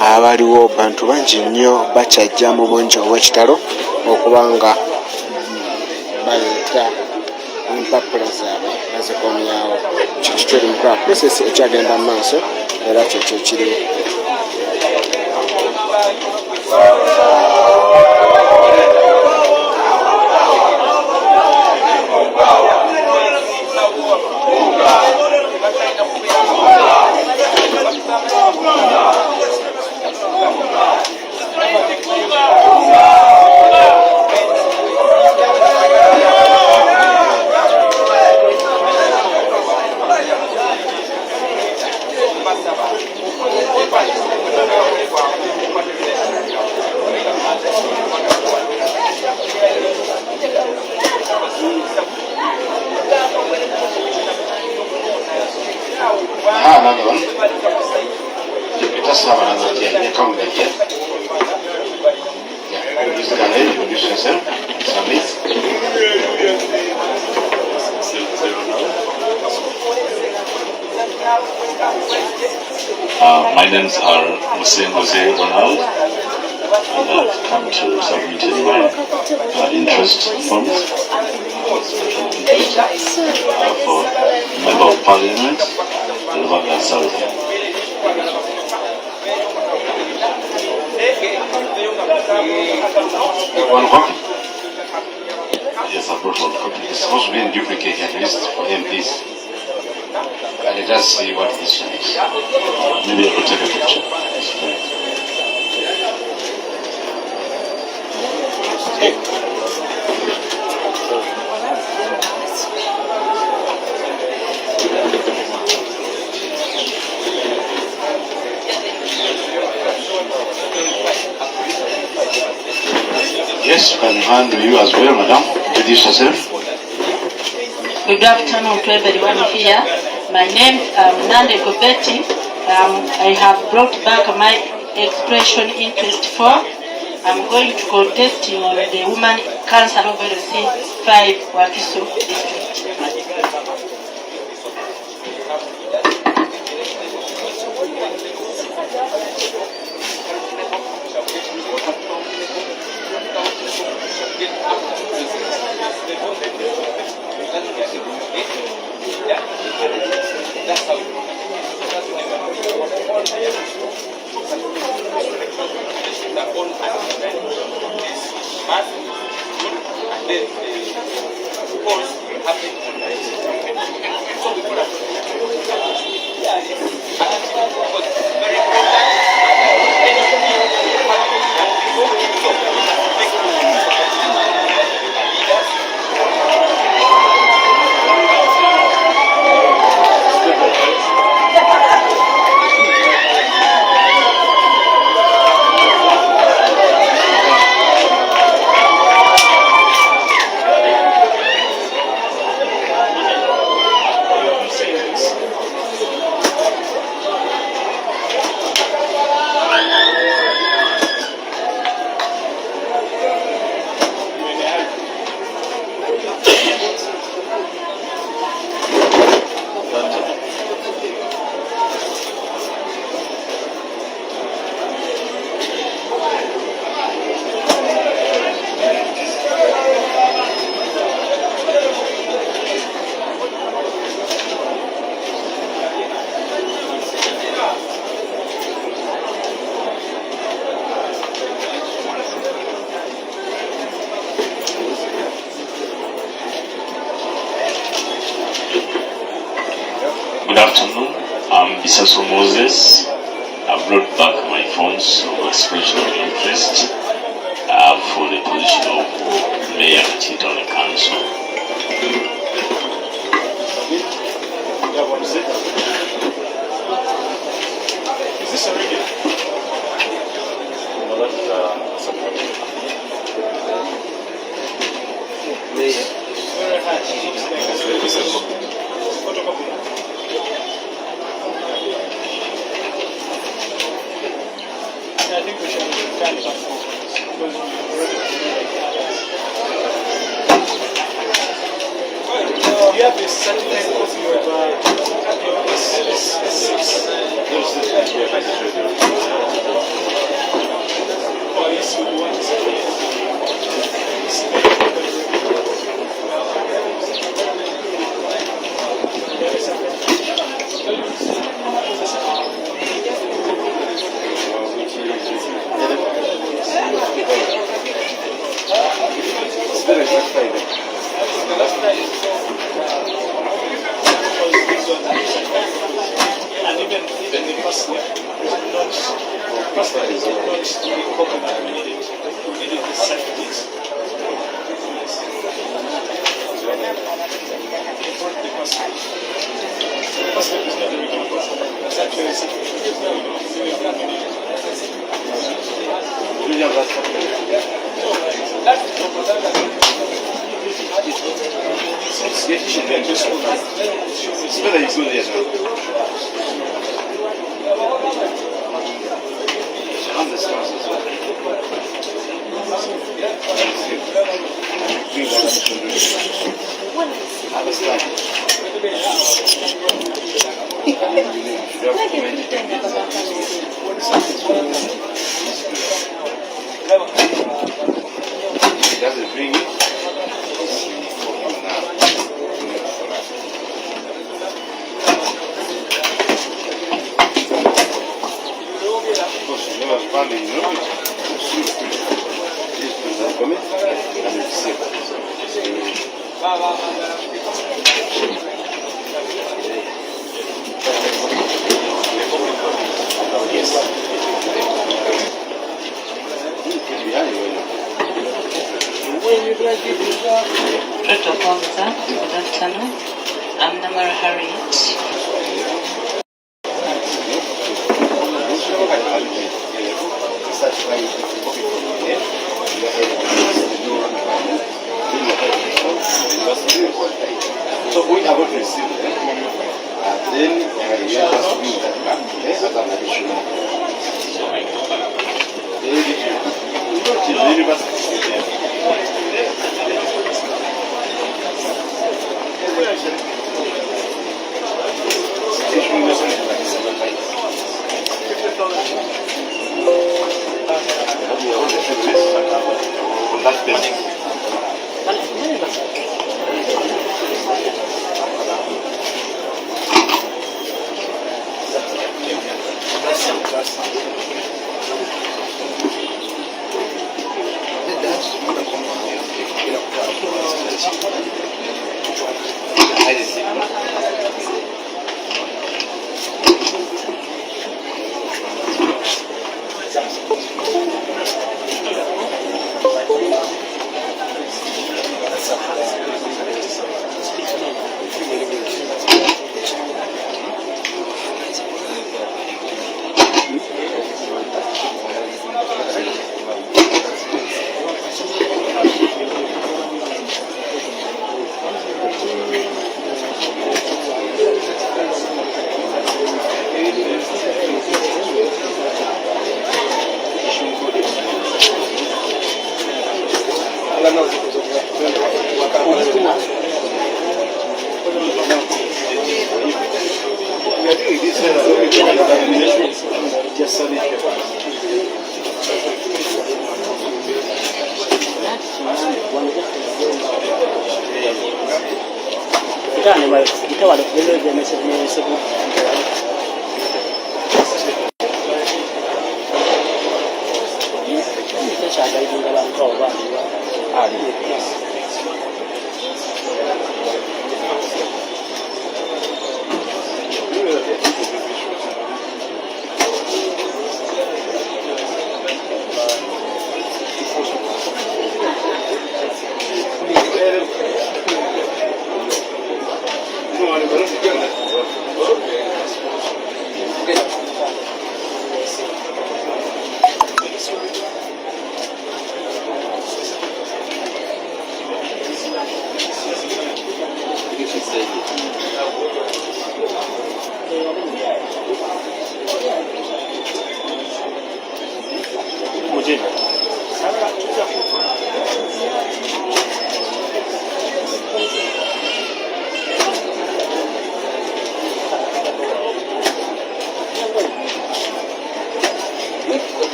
abaliwo bantu bangi nnyo bakyajja mu bungi obw'ekitalo okuba nga baleeta empapula zaabwe bazikomyawo. Kiri mu process ekyagenda mu maaso era kyekyo kiriwo. Another one. Just have another chair. You come back here. Yeah, introduce yourself. Submit. My names are Hussein Jose Ronald, and I've come to submit my interest forms for Member of Parliament, Luanda South. One copy? Yes, I brought one copy. It's supposed to be in duplicate at least for MPs. And let us see what this one is. Maybe I could take a picture. Yes, I can hand you as well, madam. Introduce yourself. Good afternoon to everyone here. My name is Nande Gobeti. I have brought back my expression interest for. I'm going to contest in the Women Cancer Ovarian 5 Wakiso district. Good afternoon, I'm Bisaso Moses. I brought back my forms of expression of interest for the position of Mayor at Chitone Council. Is this already? No, that's I think we should kind of because you have a certificate of your S6. Oh, yes, we want to and even the pastor is not the copy we needed. We needed the certificates. The pastor is not the original pastor. It's actually a certificate. It's better you go there now. Doesn't bring it. Protocol, sir. Good afternoon. I'm Namara Harriet. So we are going to receive them, and then you have to do that back. as an additional.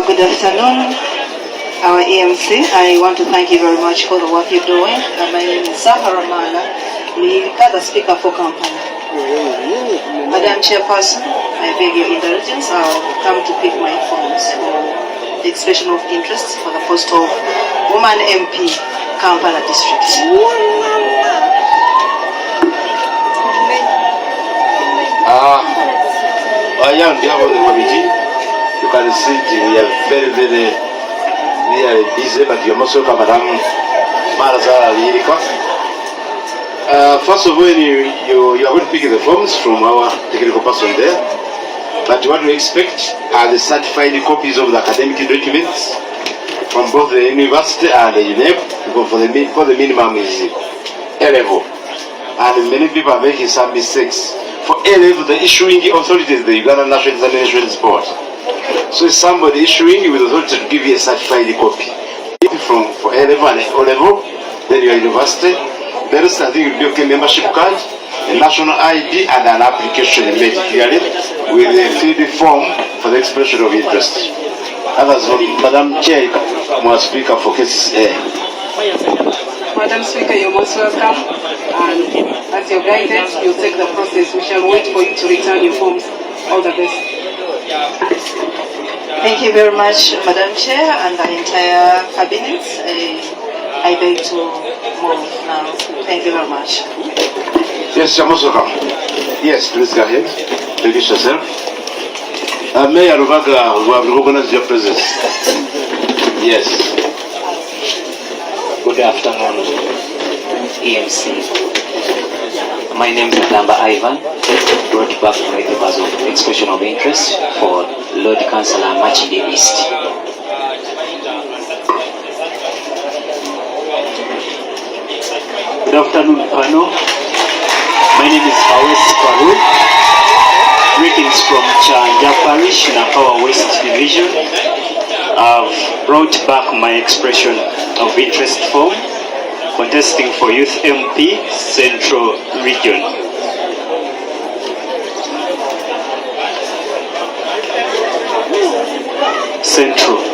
Good afternoon, our EMC. I want to thank you very much for the work you're doing. My name is Zahara Mana, the Speaker for Kampala. Madam Chairperson, I beg your indulgence. I'll come to pick my forms for the expression of interest for the post of Woman MP, Kampala District. I am the head of the committee. You can see we are very busy, but you're most welcome, Madam Marazara Lirika. First of all, you are going to pick the forms from our technical person there. But what we expect are the certified copies of the academic documents from both the university and the UNEP, because for the minimum is A level. And many people are making some mistakes. For A level, the issuing authority is the Uganda National Examination Board. So if somebody issuing with authority to give you a certified copy. For A level and O level, then your university, The rest I think will be okay, membership card, a national ID, and an application made clearly with a filled form for the expression of interest. Others, Madam Chair, must speak up for cases A. Madam Speaker, you're most welcome, and as you're guided, you'll take the process. We shall wait for you to return your forms. All the best. Thank you very much, Madam Chair, and the entire cabinet. I beg to move now. Thank you very much. Yes, you're most welcome. Yes, please go ahead. Introduce yourself. Mayor Rubaga, who have recognized your presence. Yes. Good afternoon, EMC. My name is Adamba Ivan, brought back my papers of expression of interest for Lord Councillor Machide East. Good afternoon, panel. My name is Awes Paru. Greetings from Chanja Parish, Nakawa West Division. I've brought back my expression of interest form contesting for Youth MP Central Region. Central.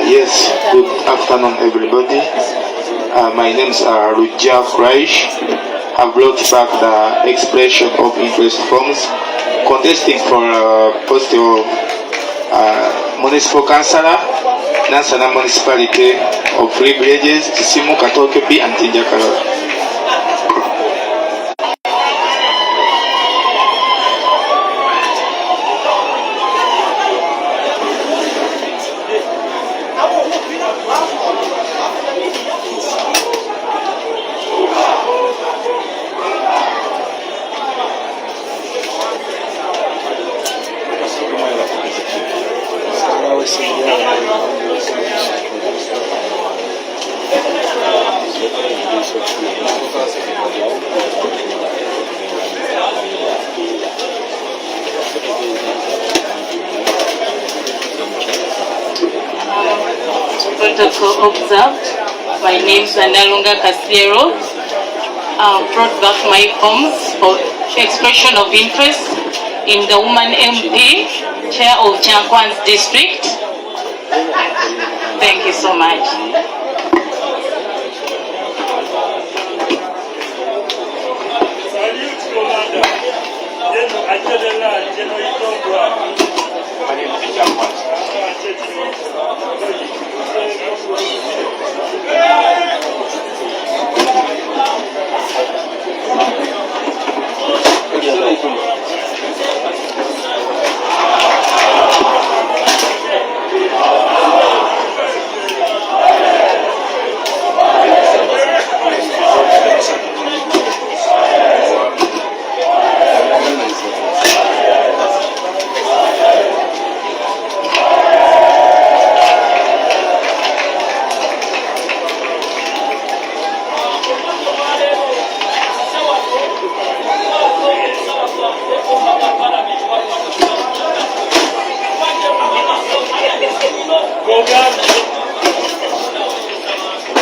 Yes, good afternoon everybody. My name is Ruja Kraish. I've brought back the expression of interest forms contesting for post of municipal councillor, Nansana Municipality of Free Villages, Kisimu, Katoke B, and Tinjakarara. Protocol observed. My name is Analunga Casiero. Brought back my forms for expression of interest in the woman MP, chair of Chankwan's district. Thank you so much.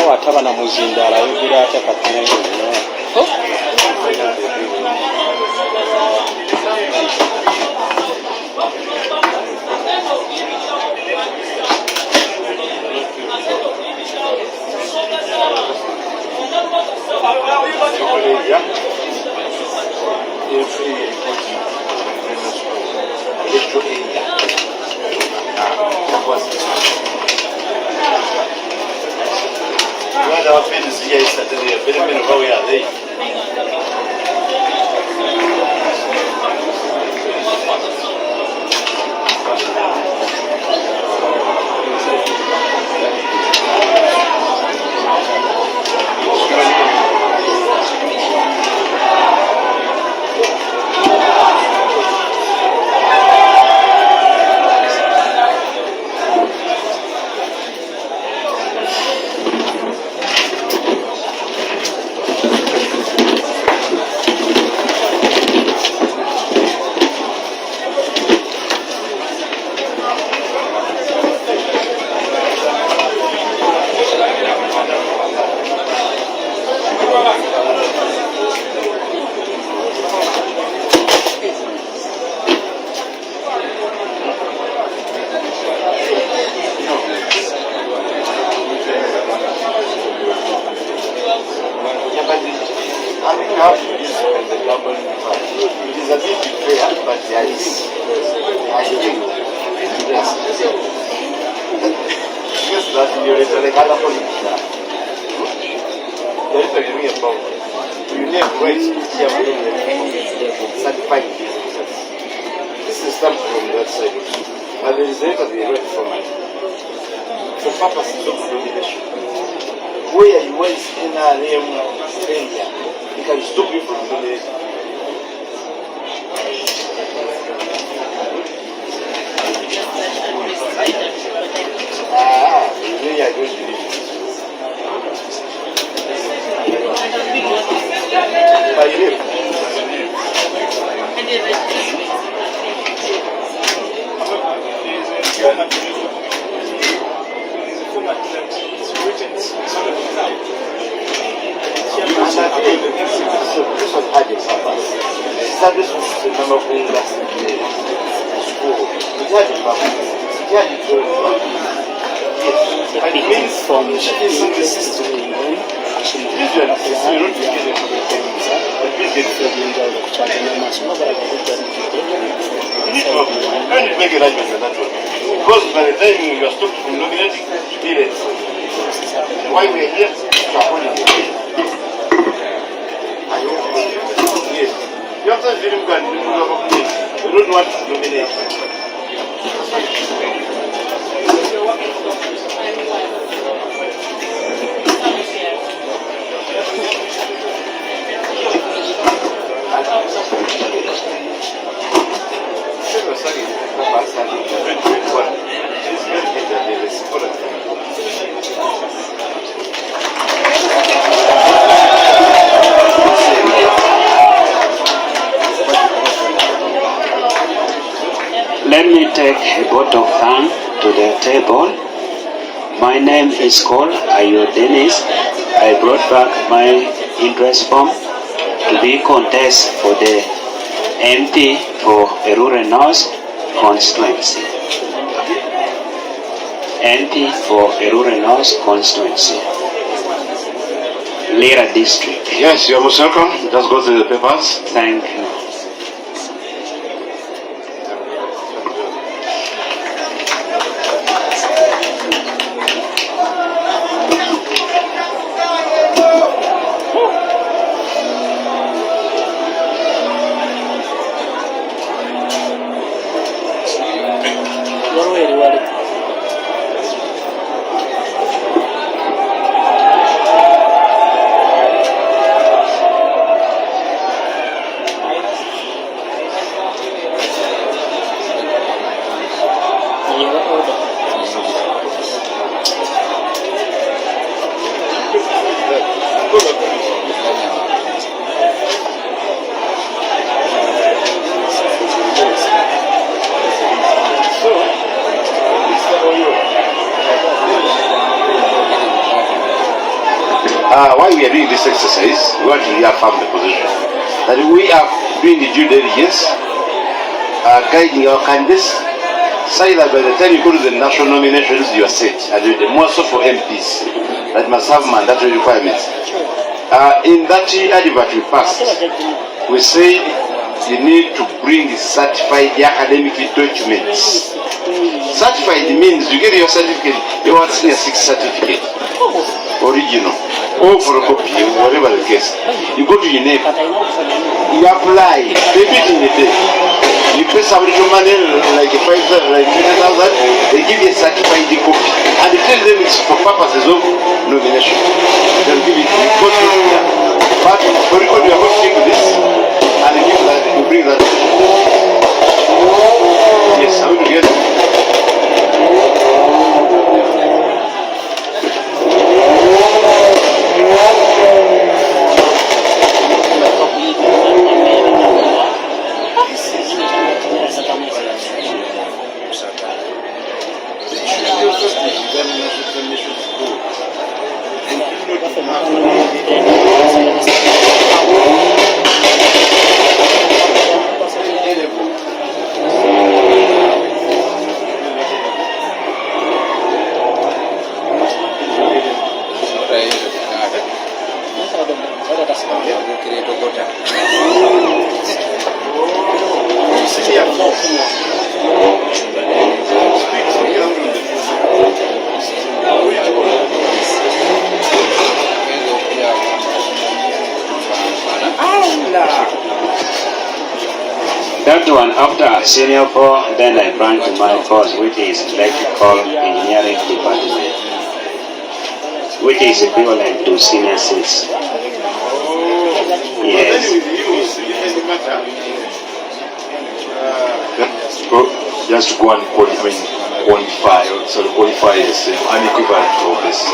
Wataba na muzindala yubira ate katene Our business here is that they are very many how we are there. It is a bit fair, but there is. I think. Yes, that you are the other politics. There is a very about. You need to wait here certified businesses. This is stamp from that side. And there is later the right from it. For purposes of domination. Where you went in a name stranger, it can stop you from doing it. Really, I don't believe it. By name. This was had in purpose. Service was the number of things that's in the school. It had in purpose. It had in purpose. Yes. And it means from the system. Usually, it's not together for the things. But please get to the end of the chart. You need to make arrangements for that one. Because by the then you are stopped from nominating leaders. Why we are here to appoint the leader. Yes. You have to film can you don't want to nominate. Let me take a vote of thanks to the table. My name is called Ayo Dennis. I brought back my interest form to be contest for the MP for Erure North constituency. MP for Erure North constituency. Lira district. Yes, you are most welcome. Just go through the papers. Thank you. Why we are doing this exercise, we want to reaffirm the position that we are doing the due diligence, guiding our candidates, say that by the time you go to the national nominations, you are set, and more so for MPs that must have mandatory requirements. In that advert we passed, we said you need to bring certified academic documents. Certified means you get your certificate, your senior 6 certificate, original, or photocopy, whatever the case. You go to your name, you apply, they beat in the day. You pay some little money, like 5,000, like 20,000, they give you a certified copy, and they tell them it's for purposes of nomination. They'll give it, but for record, you are going to take this, and give that, you bring that. Yes, I'm going to get it. That one, after senior 4, then I branch to my course, which is electrical engineering department, which is equivalent to senior 6. Yes. Just go and qualify, so qualify is unequivalent of this 6.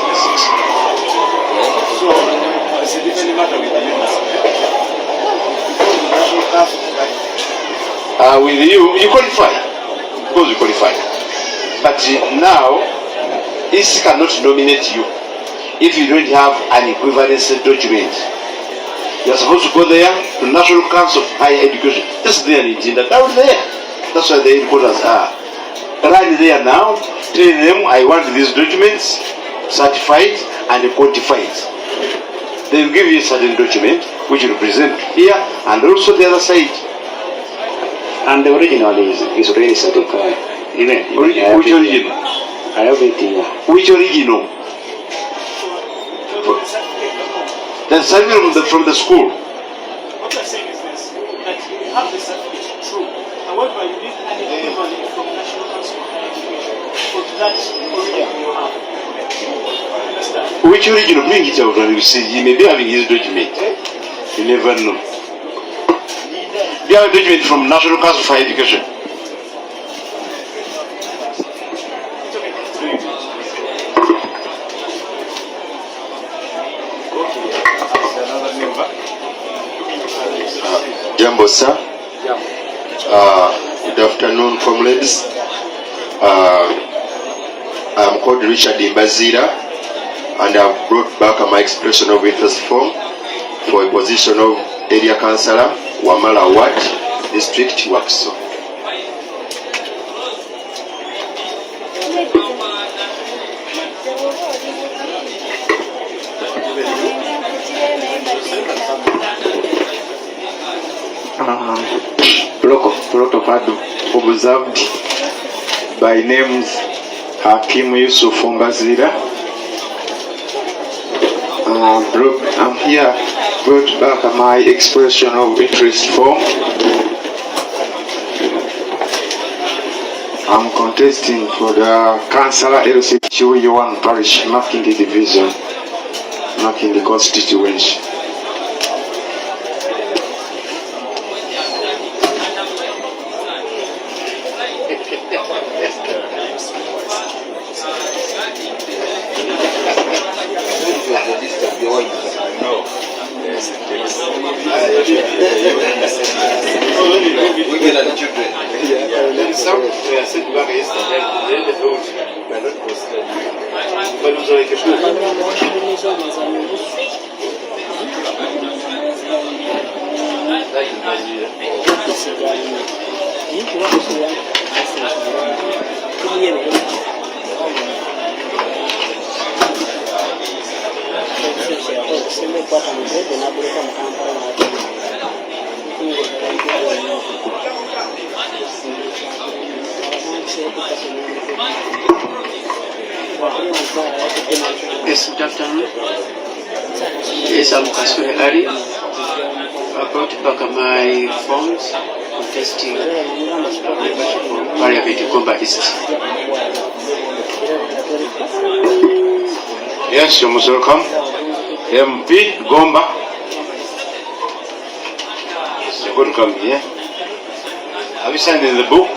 So, it's a different matter with the university. With you qualify, because you qualify. But now, EC cannot nominate you if you don't have an equivalency document. You are supposed to go there to National Council of Higher Education. Just there in Jinda, down there. That's why the headquarters are. Right there now, tell them I want these documents certified and quantified. They will give you a certain document which you present here and also the other side. And the original is really certified. Which original? I have it here. Which original? The certificate from the school. What I'm saying is this, that you have the certificate, true. However, you need an equivalent from National Council of Higher Education for that original you have. Understand? Which original? You may be having his document. You never know. You have a document from National Council for Higher Education. Jambo sir. Good afternoon, comrades. I'm called Richard Imbazira, and I've brought back my expression of interest form for a position of area councillor, Wamala Ward, District Wakso. Protocol observed by names Hakim Yusuf Mbazira. I'm here brought back my expression of interest form. I'm contesting for the Councillor LCQ1 Parish Makindi Division, Makindi constituency. Yes, good afternoon. Yes, I'm Kasuri Ali. I brought back my forms contesting membership for Parliament Gomba East. Yes, you're most welcome. MP Gomba. You're going to come here. Have you signed in the book?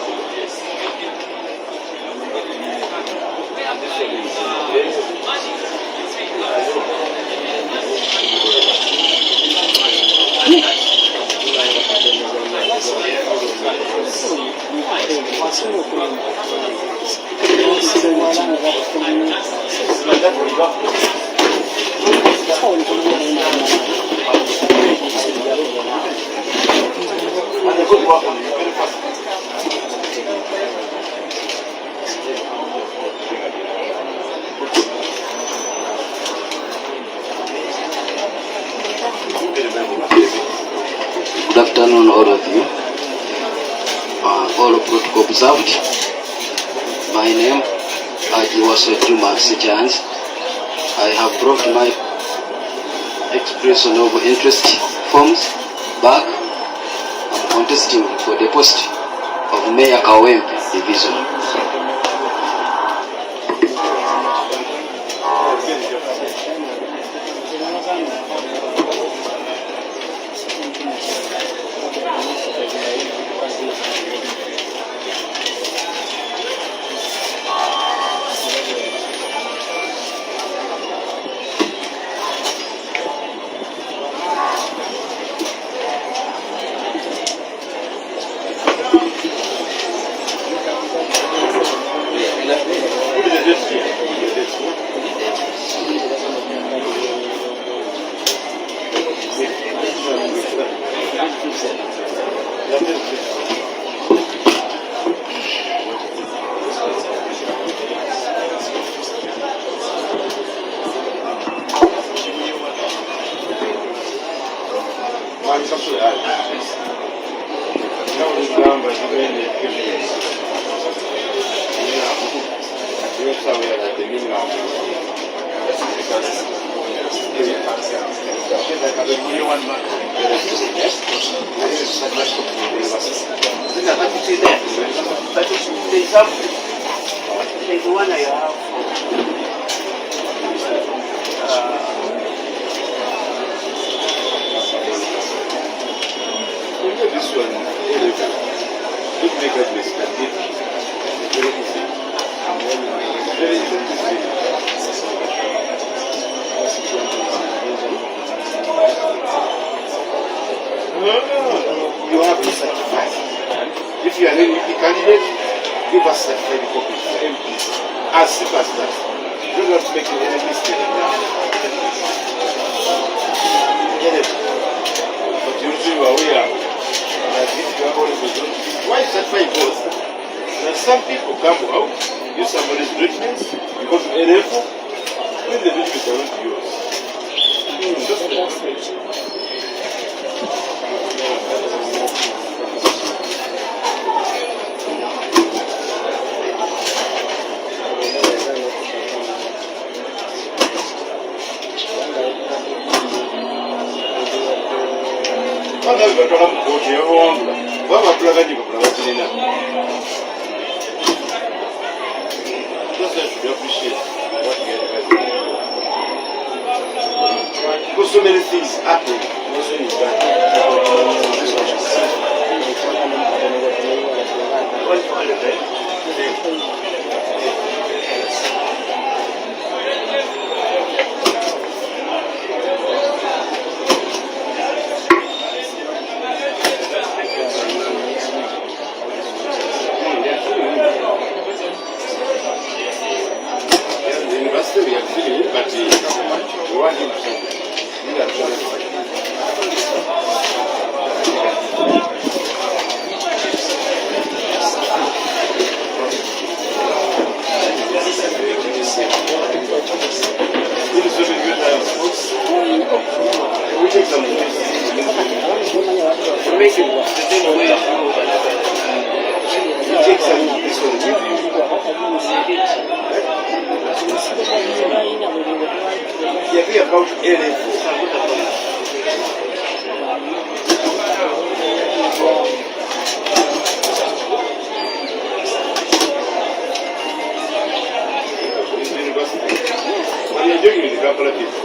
Good afternoon, all of you. All protocol observed. My name Ajiwaso Juma Sijans. I have brought my expression of interest forms back. I'm contesting for the post of Mayor Kawempe Division. There's one I have. This one, if make a mistake, very easy. Very easy to see. No. You have to certify. If you are an MP candidate, give us certified copies for MPs. As simple as that. You don't have to make any mistake now. But usually we are aware that if you are already presented, why certify both? Now some people come out, use somebody's documents, because of a level, when the documents are not yours. Just the Quando aveva trovato un po' di onda, poi va a provare di provarci. Just that should appreciate what we are doing. Because so many things happen, also in we are feeling it, but we want him to we take some to make it the same way we take some this one with you. Yeah, we about when you're doing it with a couple of people,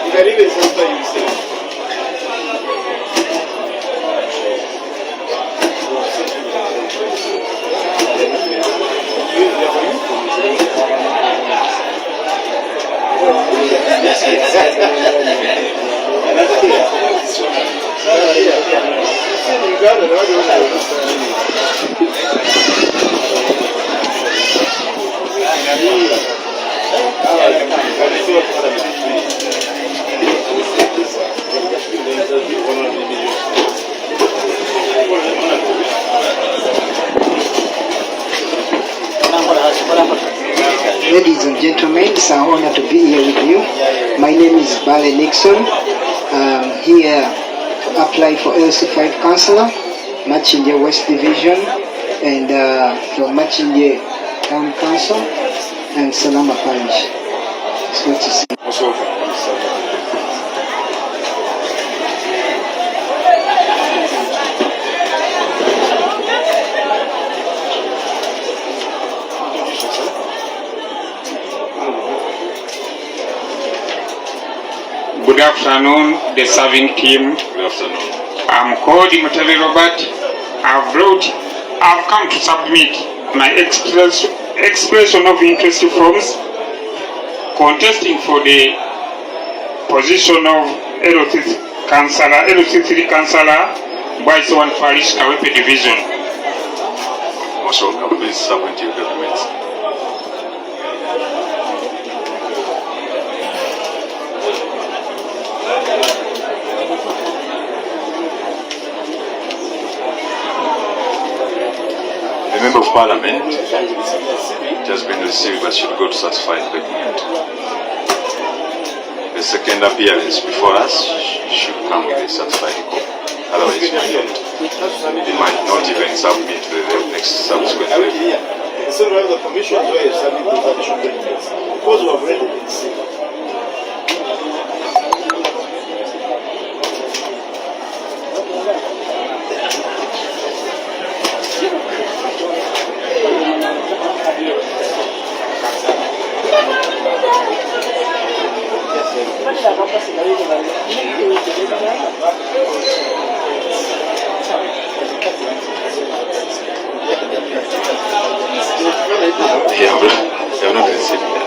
you can even sometimes you say, Ladies and gentlemen, it's an honor to be here with you. My name is Bale Nixon. I'm here to apply for LC5 Councillor, Machinje West Division, and from Machinje Town Council and Salama Parish. It's good to see you. Good afternoon, the serving team. Good afternoon. I'm called Mutale Robert. I've come to submit my expression of interest forms contesting for the position of LC3 Councillor, Boys 1 Parish, Kawepe Division. Most welcome, please submit your documents. The Member of Parliament has been received but should go to certified document. The second appearance before us should come with a certified copy. Otherwise, you might not even submit the next subsequent level. Instead of having the commissions where you're serving those additional benefits, because we have already been seen. You're not receiving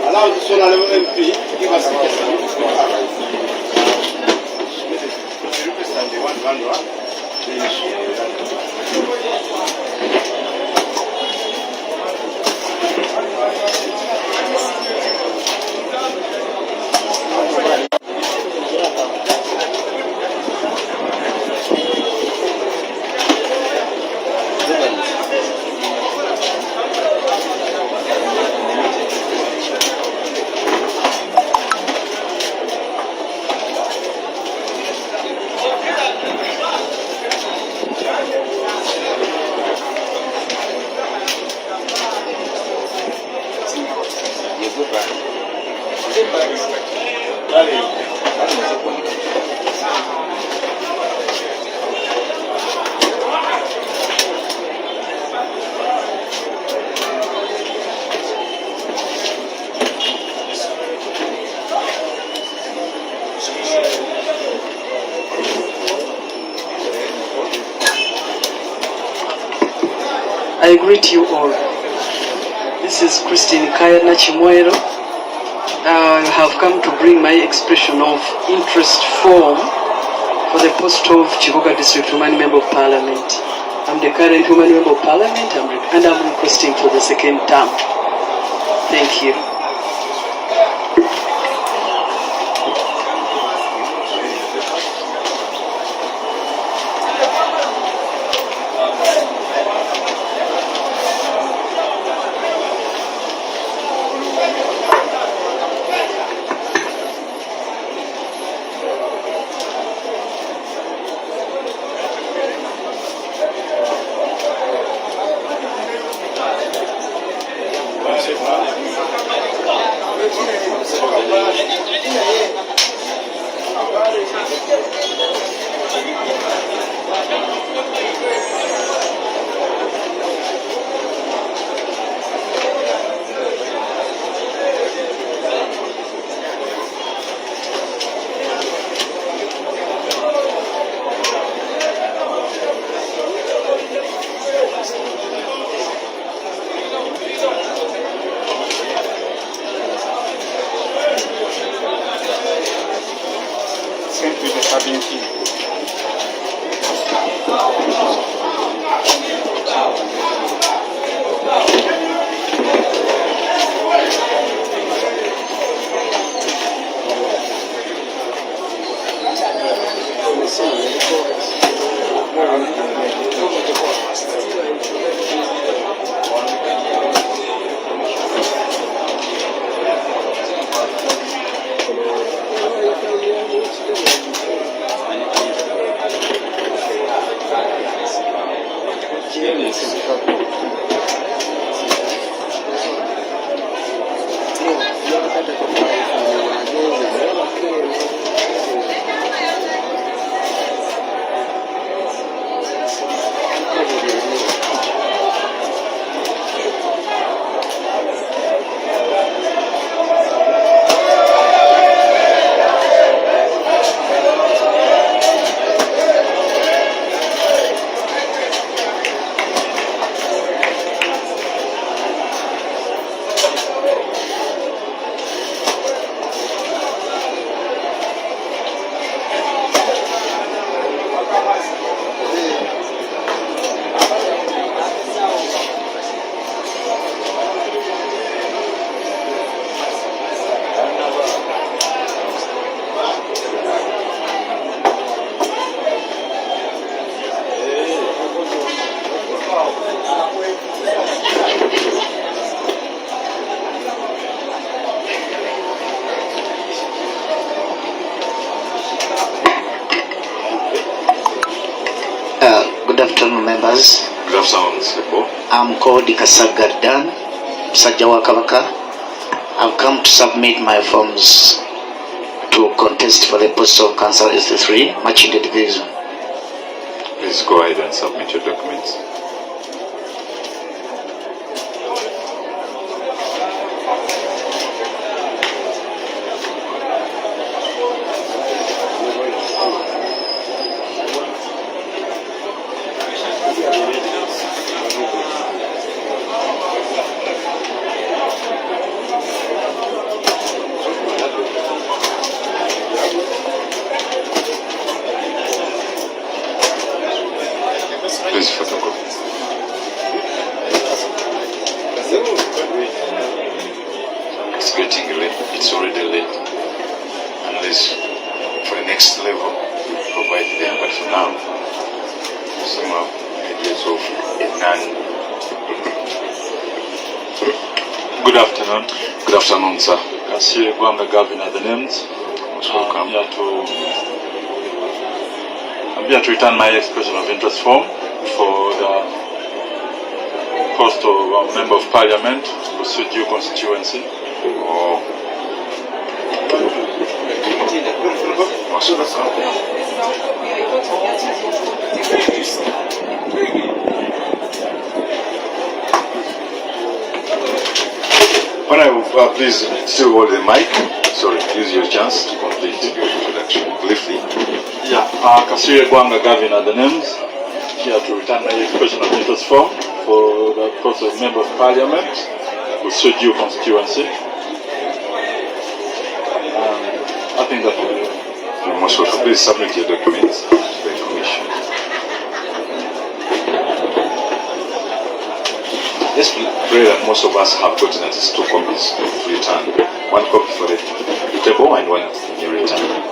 Allow the Honorable MP to give us a testimony. I greet you all. This is Christine Kayana Chimwero. I have come to bring my expression of interest form for the post of Chiboga District Woman Member of Parliament. I'm the current Woman Member of Parliament and I'm requesting for the second term. Thank you. Good afternoon, members. Good afternoon, Sebo. I'm called Kasagardan Sajawa Kabaka. I've come to submit my forms to contest for the post of Council ST3, Machinde Division. Please go ahead and submit your documents. Please photocopy. It's getting late. It's already late. Unless for the next level, we provide them. But for now, some have ideas of a non. Good afternoon. Good afternoon, sir. Kasiri Gwanga Governor, the names. Most welcome. I'm here to return my expression of interest form for the post of Member of Parliament, Busuju constituency. Oh. Most welcome. When I please still hold the mic. Sorry, use your chance to complete your introduction briefly. Yeah, Kasiri Gwanga Governor, the names. Here to return my expression of interest form for the post of Member of Parliament, Busuju constituency. I think that You're most welcome. Please submit your documents to the commission. Let's pray that most of us have gotten at least 2 copies to return. 1 copy for the table and 1 in your return.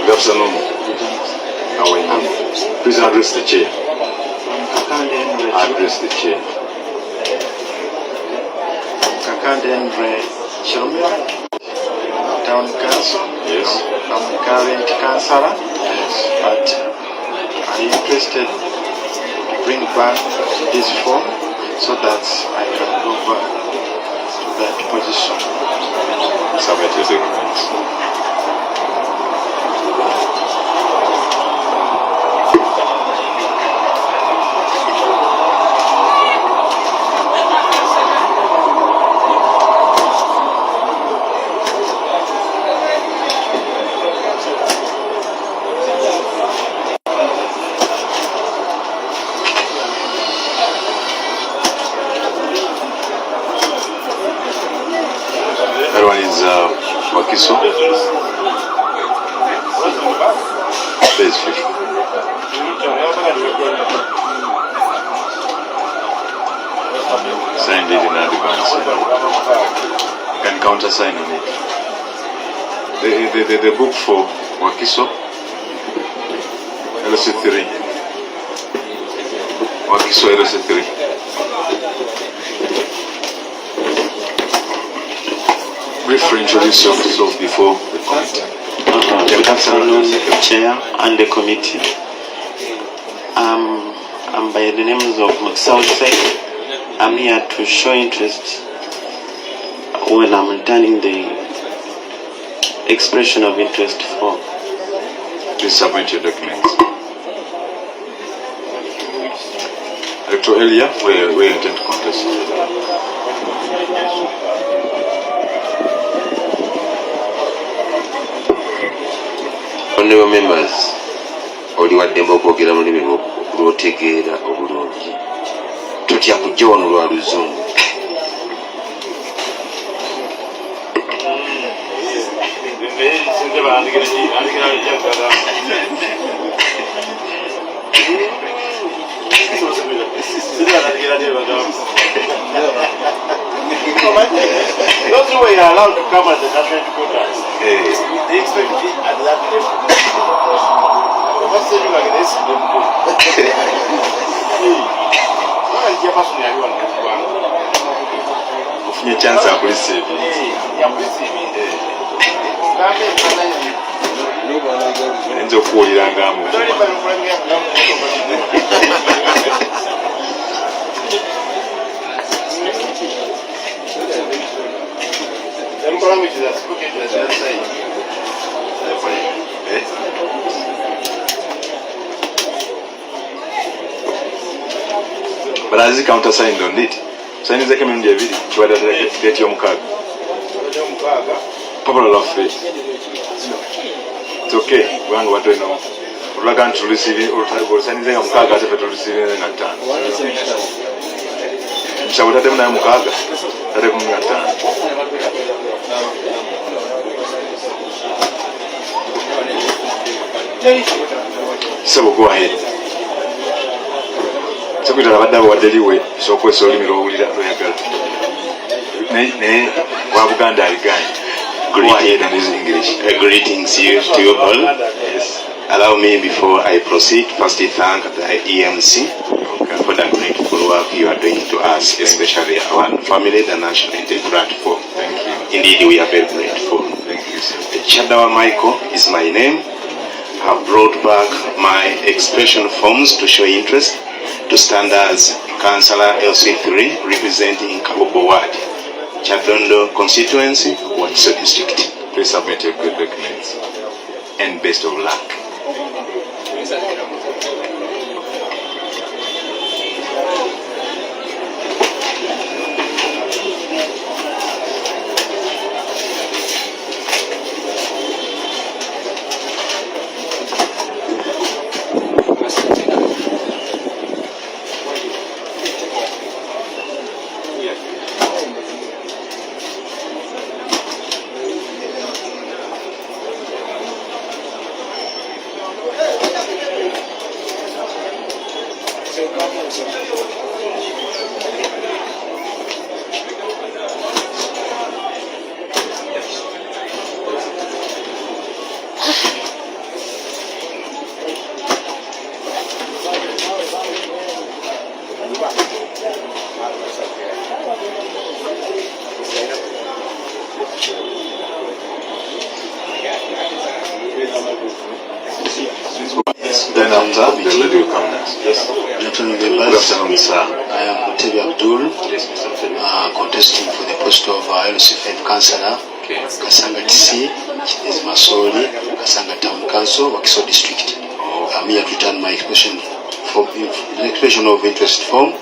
Good afternoon. How are you? Please address the chair. Address the chair. Kakandendre Chilomira, Town Council. Yes. I'm the current councillor. Yes. But I'm interested to bring back this form so that I can go back to that position. Submit your documents. You can countersign on it. The book for Wakiso, LC3. Wakiso LC3. Briefly introduce yourself before the committee. Good afternoon, Chair and the committee. I'm by the names of Southside. I'm here to show interest when I'm returning the expression of interest form. Please submit your documents. Electoral area where you intend to contest. Honorable members, oli waddemba okwogera mu lulimi lw'otegeera obulungi. Tutya kujja wano lwa luzungu. Those who were allowed to come at the national headquarters, they expect to be at that level. What's the thing against them? Ufunye chance ya kureceive. Nzo kuwulira ngamu. But as he countersigned on it, sign is a community of it, to get your mukag. Popular love faith. It's okay, one what do you know? We're going to receive it, or signing a mukag to receive it in a time. So what are them now mukag? That is a time. So we'll go ahead. So we don't have a delivery, so we're sorry, we're going to Wabuganda again. Go ahead and use English. Greetings to you all. Yes. Allow me before I proceed, first to thank the EMC for the grateful work you are doing to us, especially our family, the national platform. Thank you. Indeed, we are very grateful. Thank you, sir. Chadawa Michael is my name. I brought back my expression forms to show interest to stand as Councillor LC3 representing Kabobo Ward, Chadondo constituency, Wakiso district. Please submit your good documents and best of luck. Then after, the lady will come next. Yes. Good afternoon, sir. I am Bobi Abdul, contesting for the post of LC5 councillor, Kasanga TC, is Masoli, Kasanga Town Council, Wakiso District. I'm here to return my expression of interest form.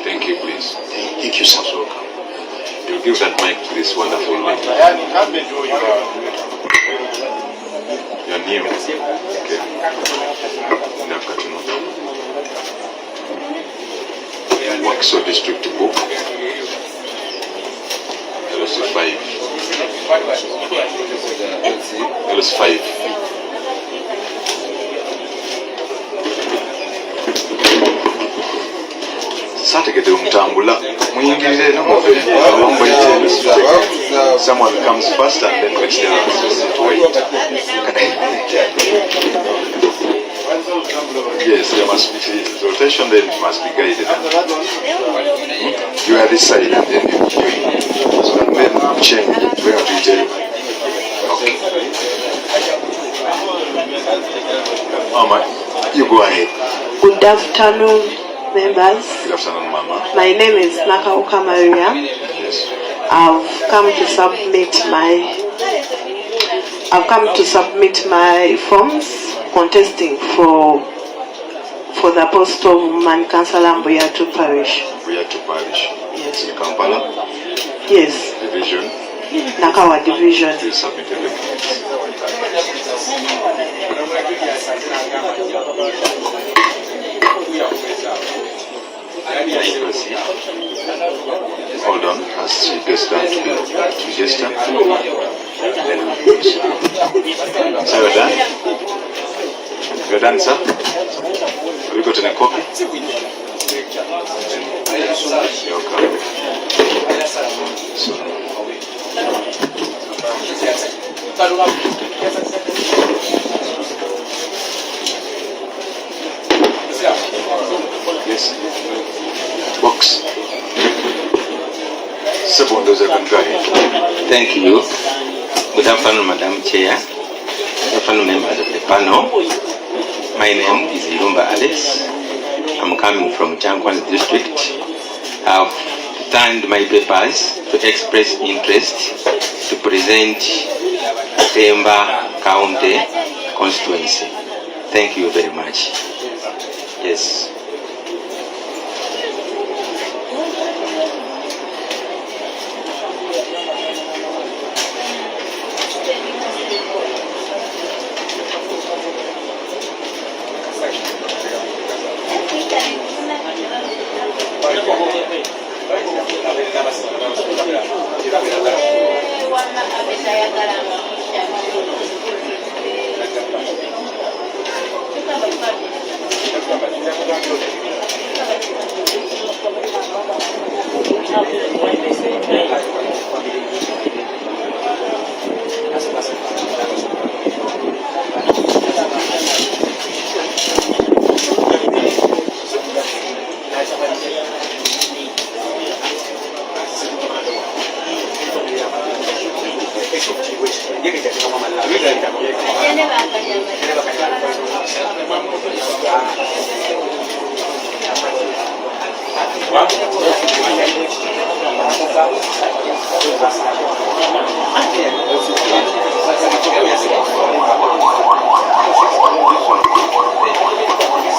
Thank you, please. Thank you, sir. You'll give that mic to this wonderful lady. You're new. Okay. Wakiso District book. LS5. LS5. Sategede umtambula. Muyingirire no muve. Someone comes first and then vegetables wait. Yes, there must be rotation, then it must be guided. You are this side and then you so and then change where to tell. Okay. Mama, you go ahead. Good afternoon, members. Good afternoon, Mama. My name is Nakauka Maria. Yes. I've come to submit my forms contesting for the post of Woman Councillor Mbuyatu Parish. Mbuyatu Parish. Yes. In Kampala. Yes. Division. Nakawa Division. Please submit the documents. Hold on, as she gets down to gesture. So you're done? You're done, sir? Have you gotten a copy? You're coming. Yes. Box. Thank you. Good afternoon, Madam Chair. Good afternoon, members of the panel. My name is Irumba Alex. I'm coming from Chankwan district. I've turned my papers to express interest to present Temba County constituency. Thank you very much. Yes.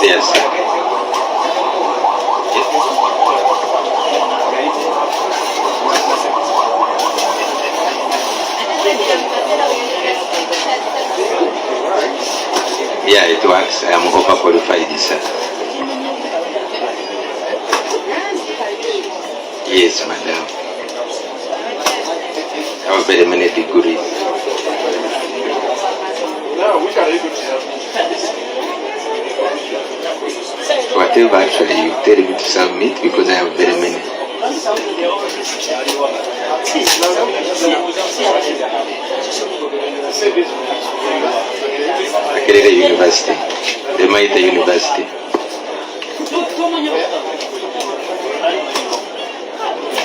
Yes. Yeah, it works. I am overqualified, sir. Yes, madam. I have very many degrees. Whatever actually you tell me to submit, because I have very many. Makerere University, the Maita University.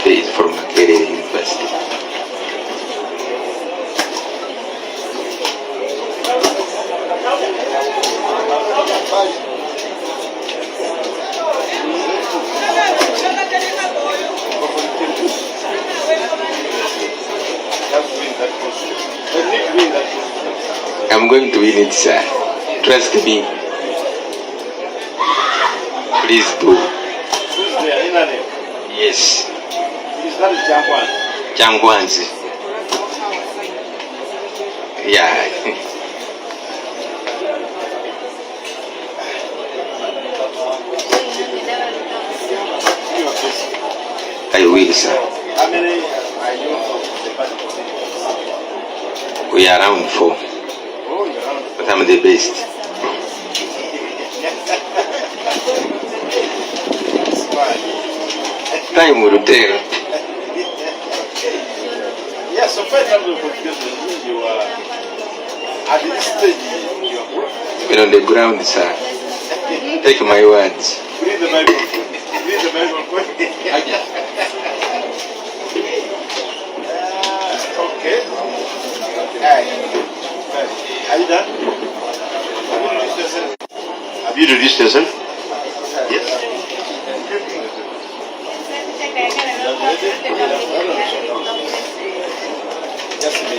They is from Makerere University. I'm going to win it, sir. Trust me. Please do. Yes. Jangwanzi. Yeah. I will, sir. How many are you? We are around 4. But I'm the best. Time will tell. Yes, so far time you are at this stage you are working. Even on the ground, sir. Take my words. Read the Bible. Read the Bible. Okay. Are you done? Have you released yourself? Yes. Just a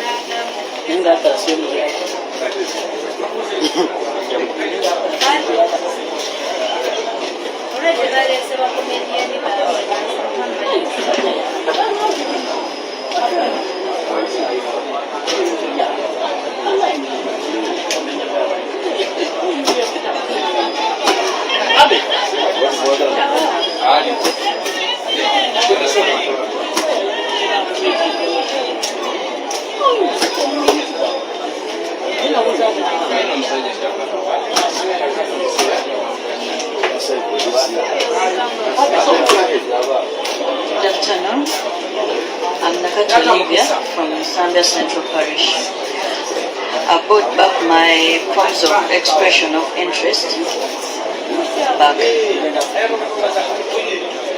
Good afternoon. I'm Nakati Olivia from Zambia Central Parish. I brought back my forms of expression of interest back.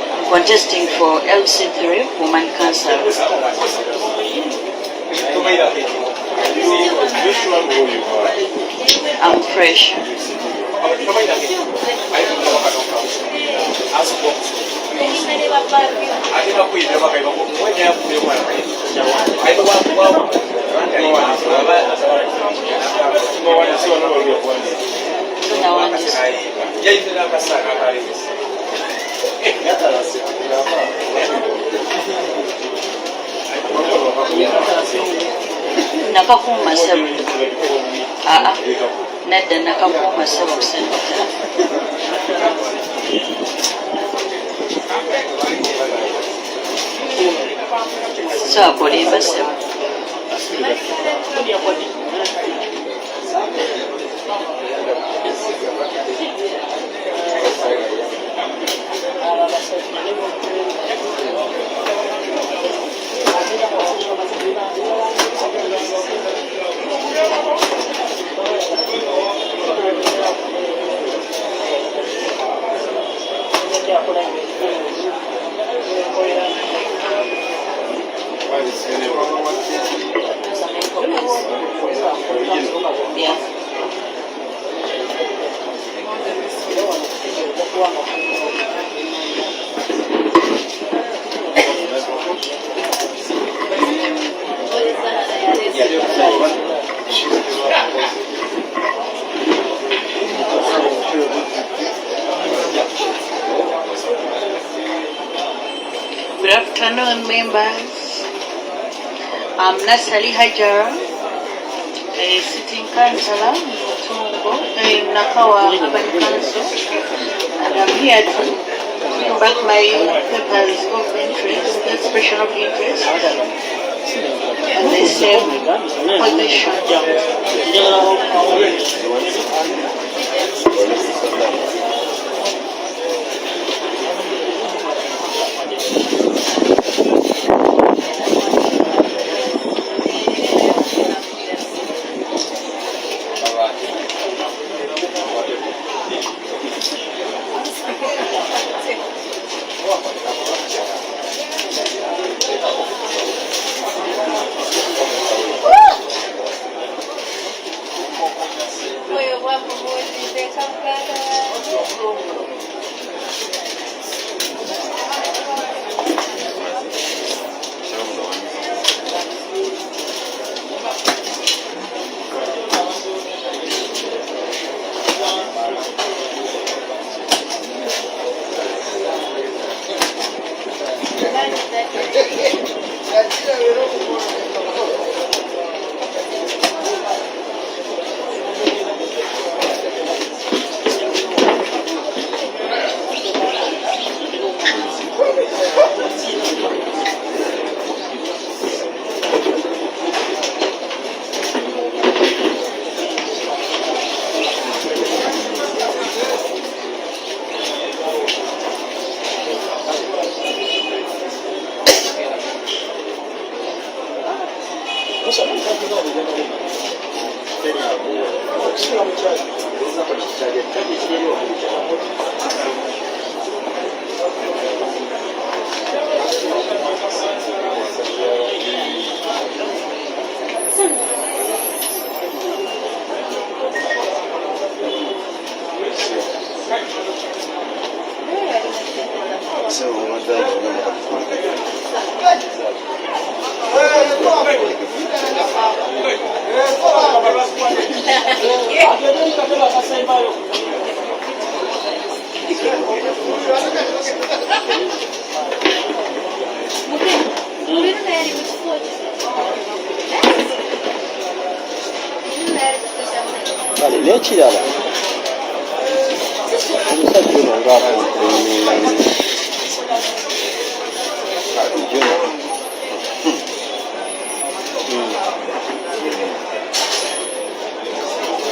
I'm contesting for LC3 Woman Cancer. I'm fresh. Nakakuma sebu. Nedda nakakuma sebu kusendekera. So akolimba sebu. Yeah. Good afternoon, members. I'm Nasali Hajara, a sitting councillor in Nakawa Urban Council, and I'm here to bring back my papers of interest, expression of interest, and the same position. Kale n'ekirala omusajja ono ng'akompulaininga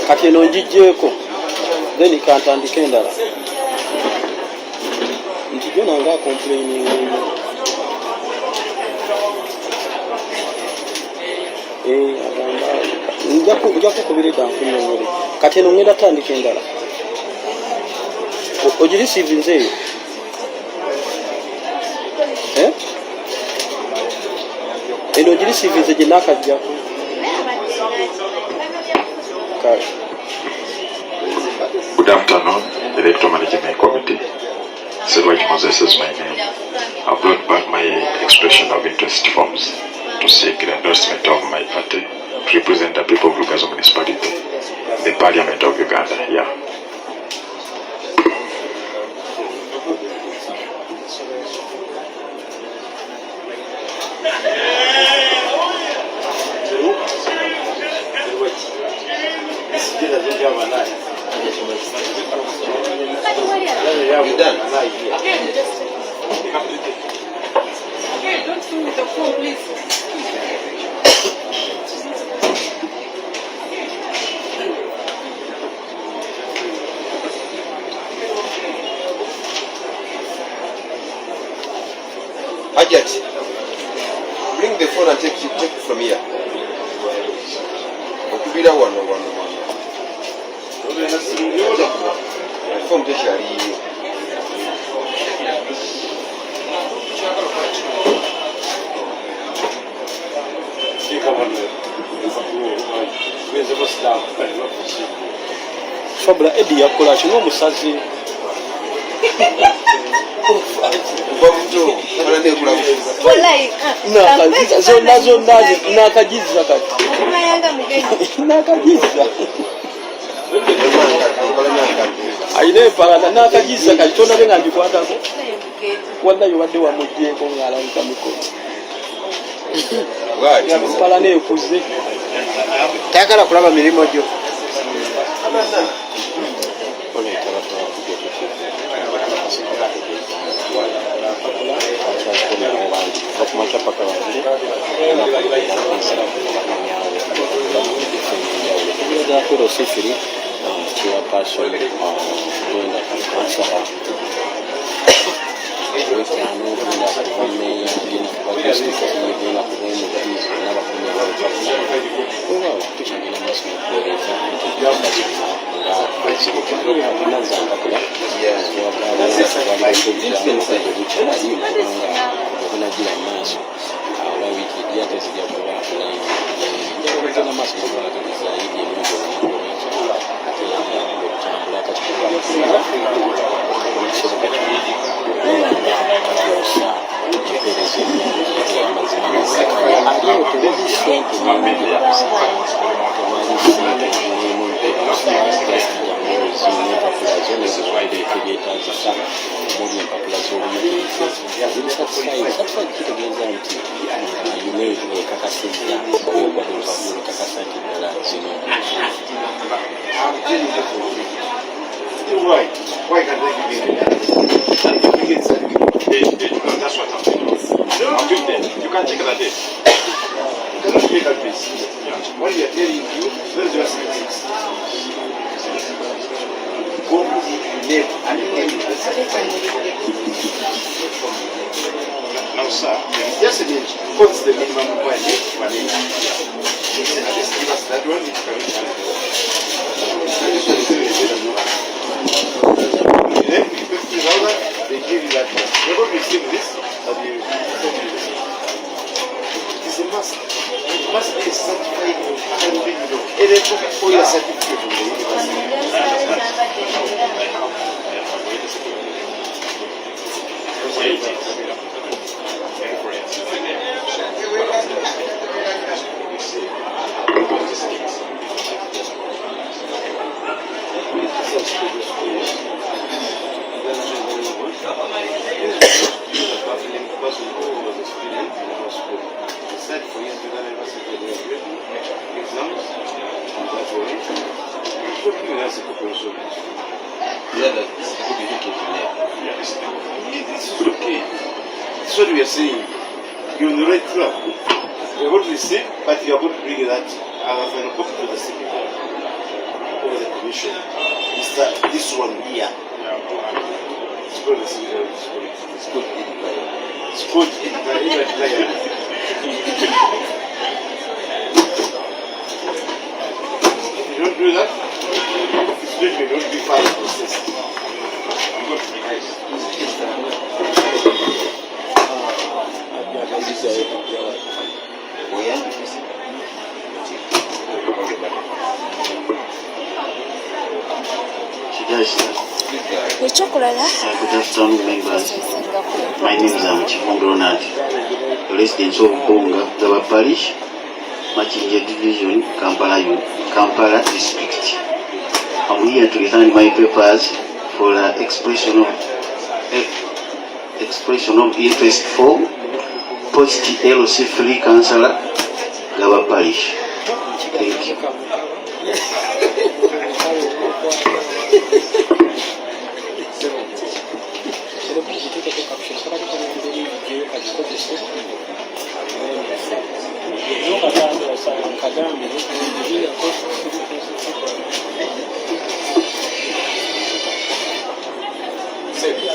kati eno ngigyeko then kantandika endala nti jona ng'akompulaininga nja kukubira edda nkunyonyole kati eno ngenda tandika endala ogirisiivinze eyo eno ogirisiivinze gye naakajjako kale. Good afternoon, Electoral Management Committee. Servage Moses is my name. I brought back my expression of interest forms to seek the endorsement of my party to represent the people of Lugazo Municipality in the Parliament of Uganda here. You done? Hey, don't film with the phone, please. Ajat, bring the phone and take it from here. Okubira wano. Phone tekyali. Fabula Eddie yakola kino omusazi zonna nakagiza kati nakagiza ayina empalana nakagiza kati tonabe nga ngikwatako wallayo wadde wamugyeko ng'alabika mikono empalana ekuze tayagala kulaba mirimu gyo. Why can't they give you that? That's what I'm saying. I'll give them. You can't check that date. You cannot make that base. What we are telling you, where is your 6? Go name and name. Now, sir, just a minute. What's the minimum requirement for name? Just give us that one. a certified candidate of electoral or your certificate from the That's what we are saying. You're on the right track. You're going to receive, but you're going to bring that final copy to the secretary over the commission. This one here. It's called the secretary. It's called Edikaya. It's called Edikaya. If you don't do that, it's going to be file process. I'm going to be nice. Good afternoon, members. My name is Chifungo Ronald, the resident of Bonga, Gaba Parish, Machinje Division, Kampala District. I'm here to return my papers for expression of interest for post LC free councillor, Gaba Parish. Thank you.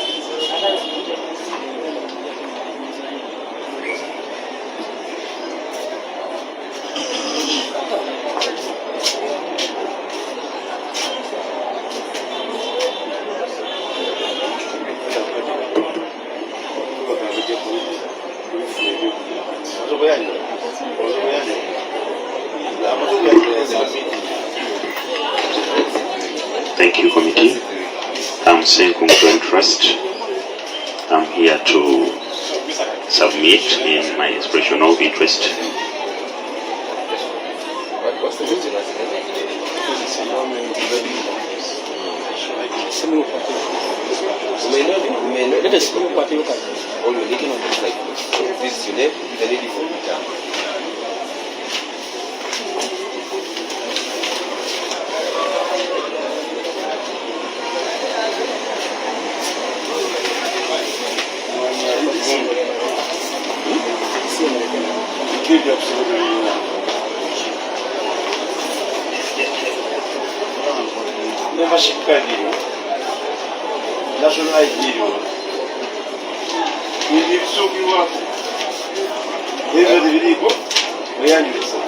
Thank you, committee. I'm Senkum Trust. I'm here to submit in my expression of interest. Membership card, national ID, we need to be what? Everybody will go. We are new.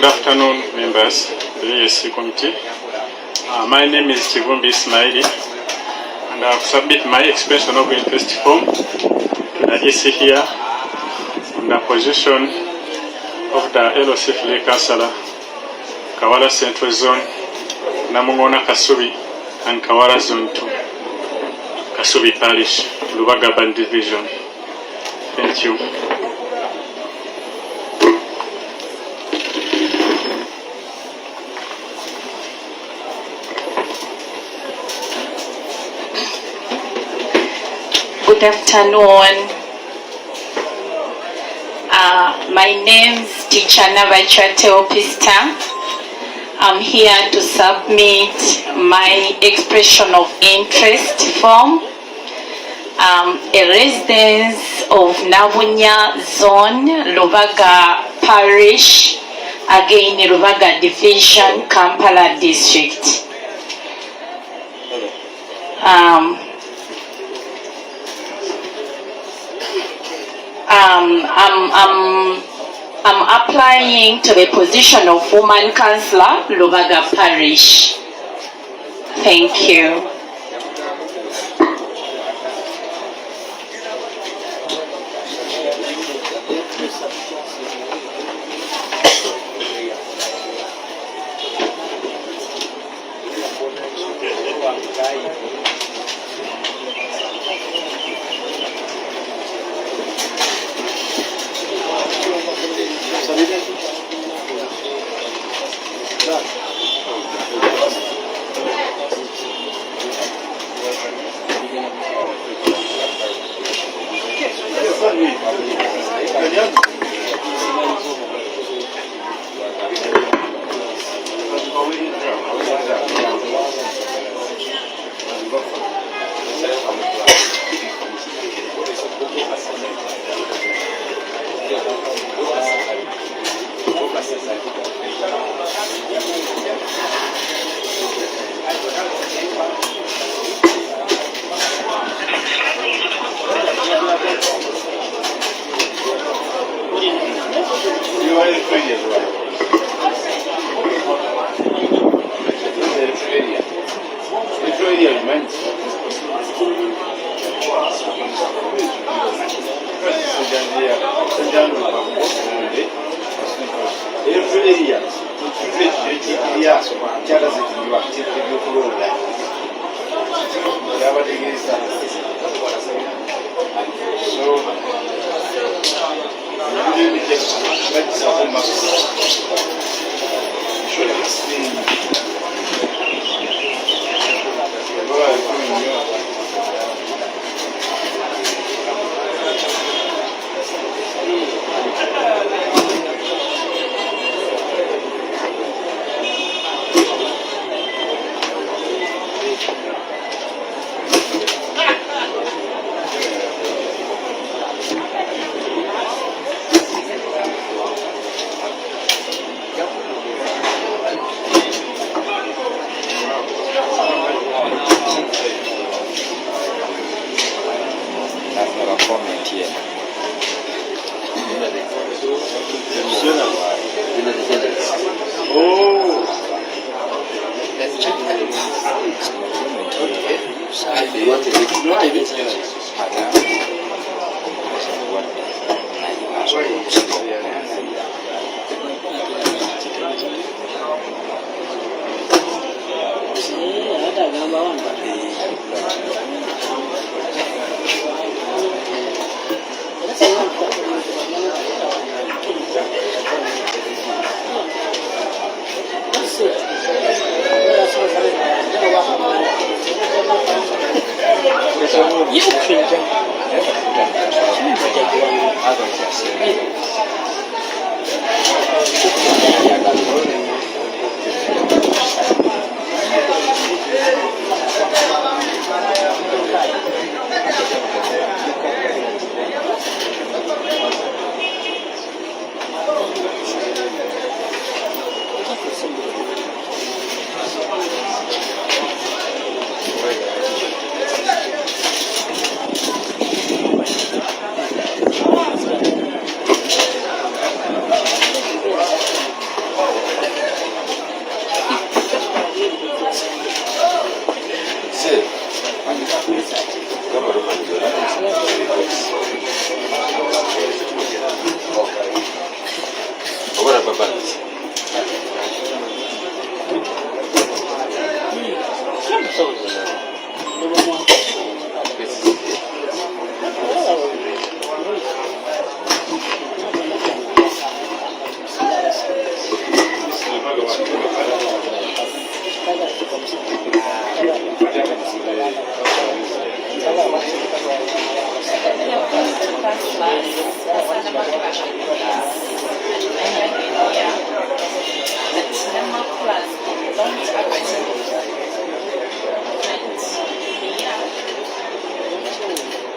afternoon, members of the ESC committee. My name is Chivumbi Ismaili, and I have submitted my expression of interest form to the EC here on the position of the LOC3 Councillor, Kawala Central Zone, Namungona Kasubi, and Kawala Zone 2, Kasubi Parish, Lubagaban Division. Thank you. Good afternoon. My name's Teacher Navachate Opista. I'm here to submit my expression of interest form. A resident of Nabunya Zone, Lubaga Parish, again Lubaga Division, Kampala District. I'm applying to the position of Woman Councillor, Lubaga Parish. Thank you.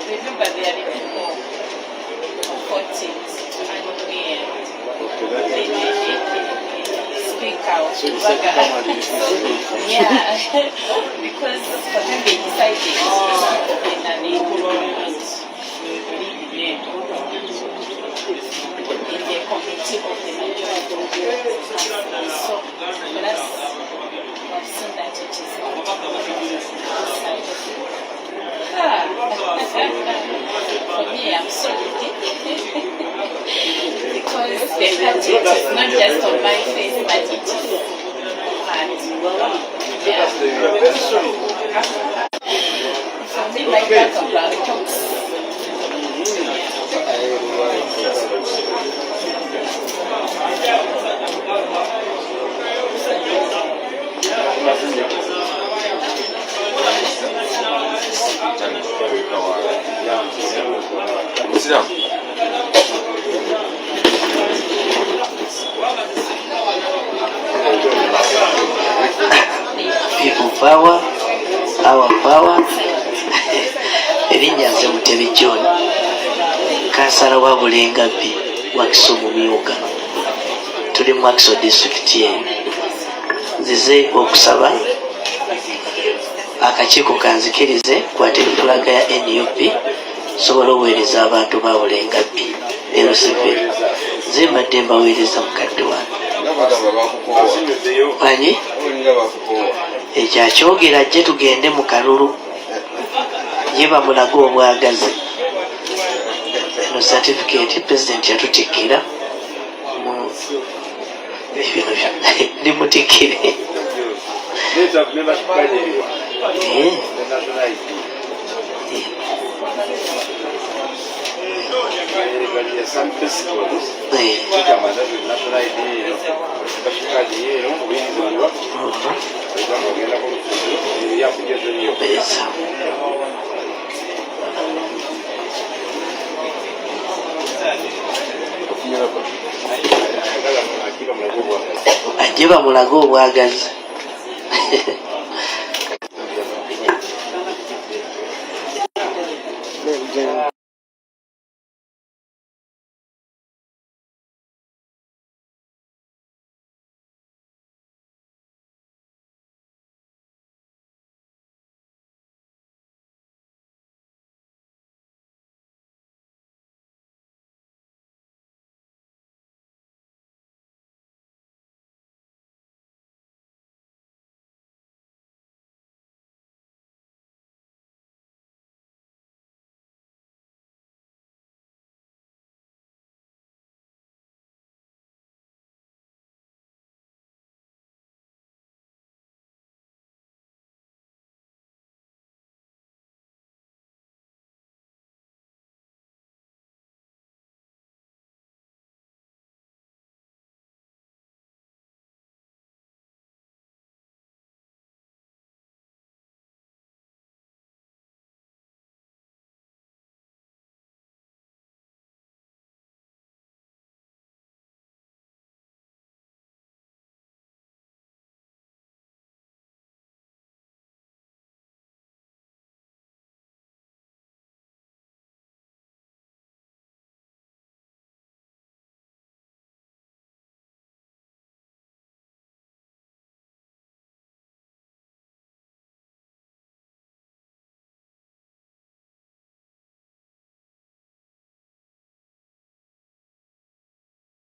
Remember, there are people who fought it and speak out. Yeah, because for them they decided in an agreement in the committee of the majority. So that's I've seen that it is for me, I'm sorry. Because the party is not just on my face, but it is for me, my background talks. People power, our power. Erinnya nze Mutebi John, kansala wa Bulengabi wa Kisumu Myuga. Tuli mu Makiso district eno. Nzize okusaba akakiiko kanzikirize kwate fulaga ya NUP sobola oweereza abantu ba Bulengabi LCV. Nze mbadde mbaweereza mukadde wange. Manyi ekyo akyogera ajje tugende mu kalulu ye bamulaga obwagazi. Eno certificate president yatutikkira mu ebintu ndimutikkire. Ajje bamulaga obwagazi.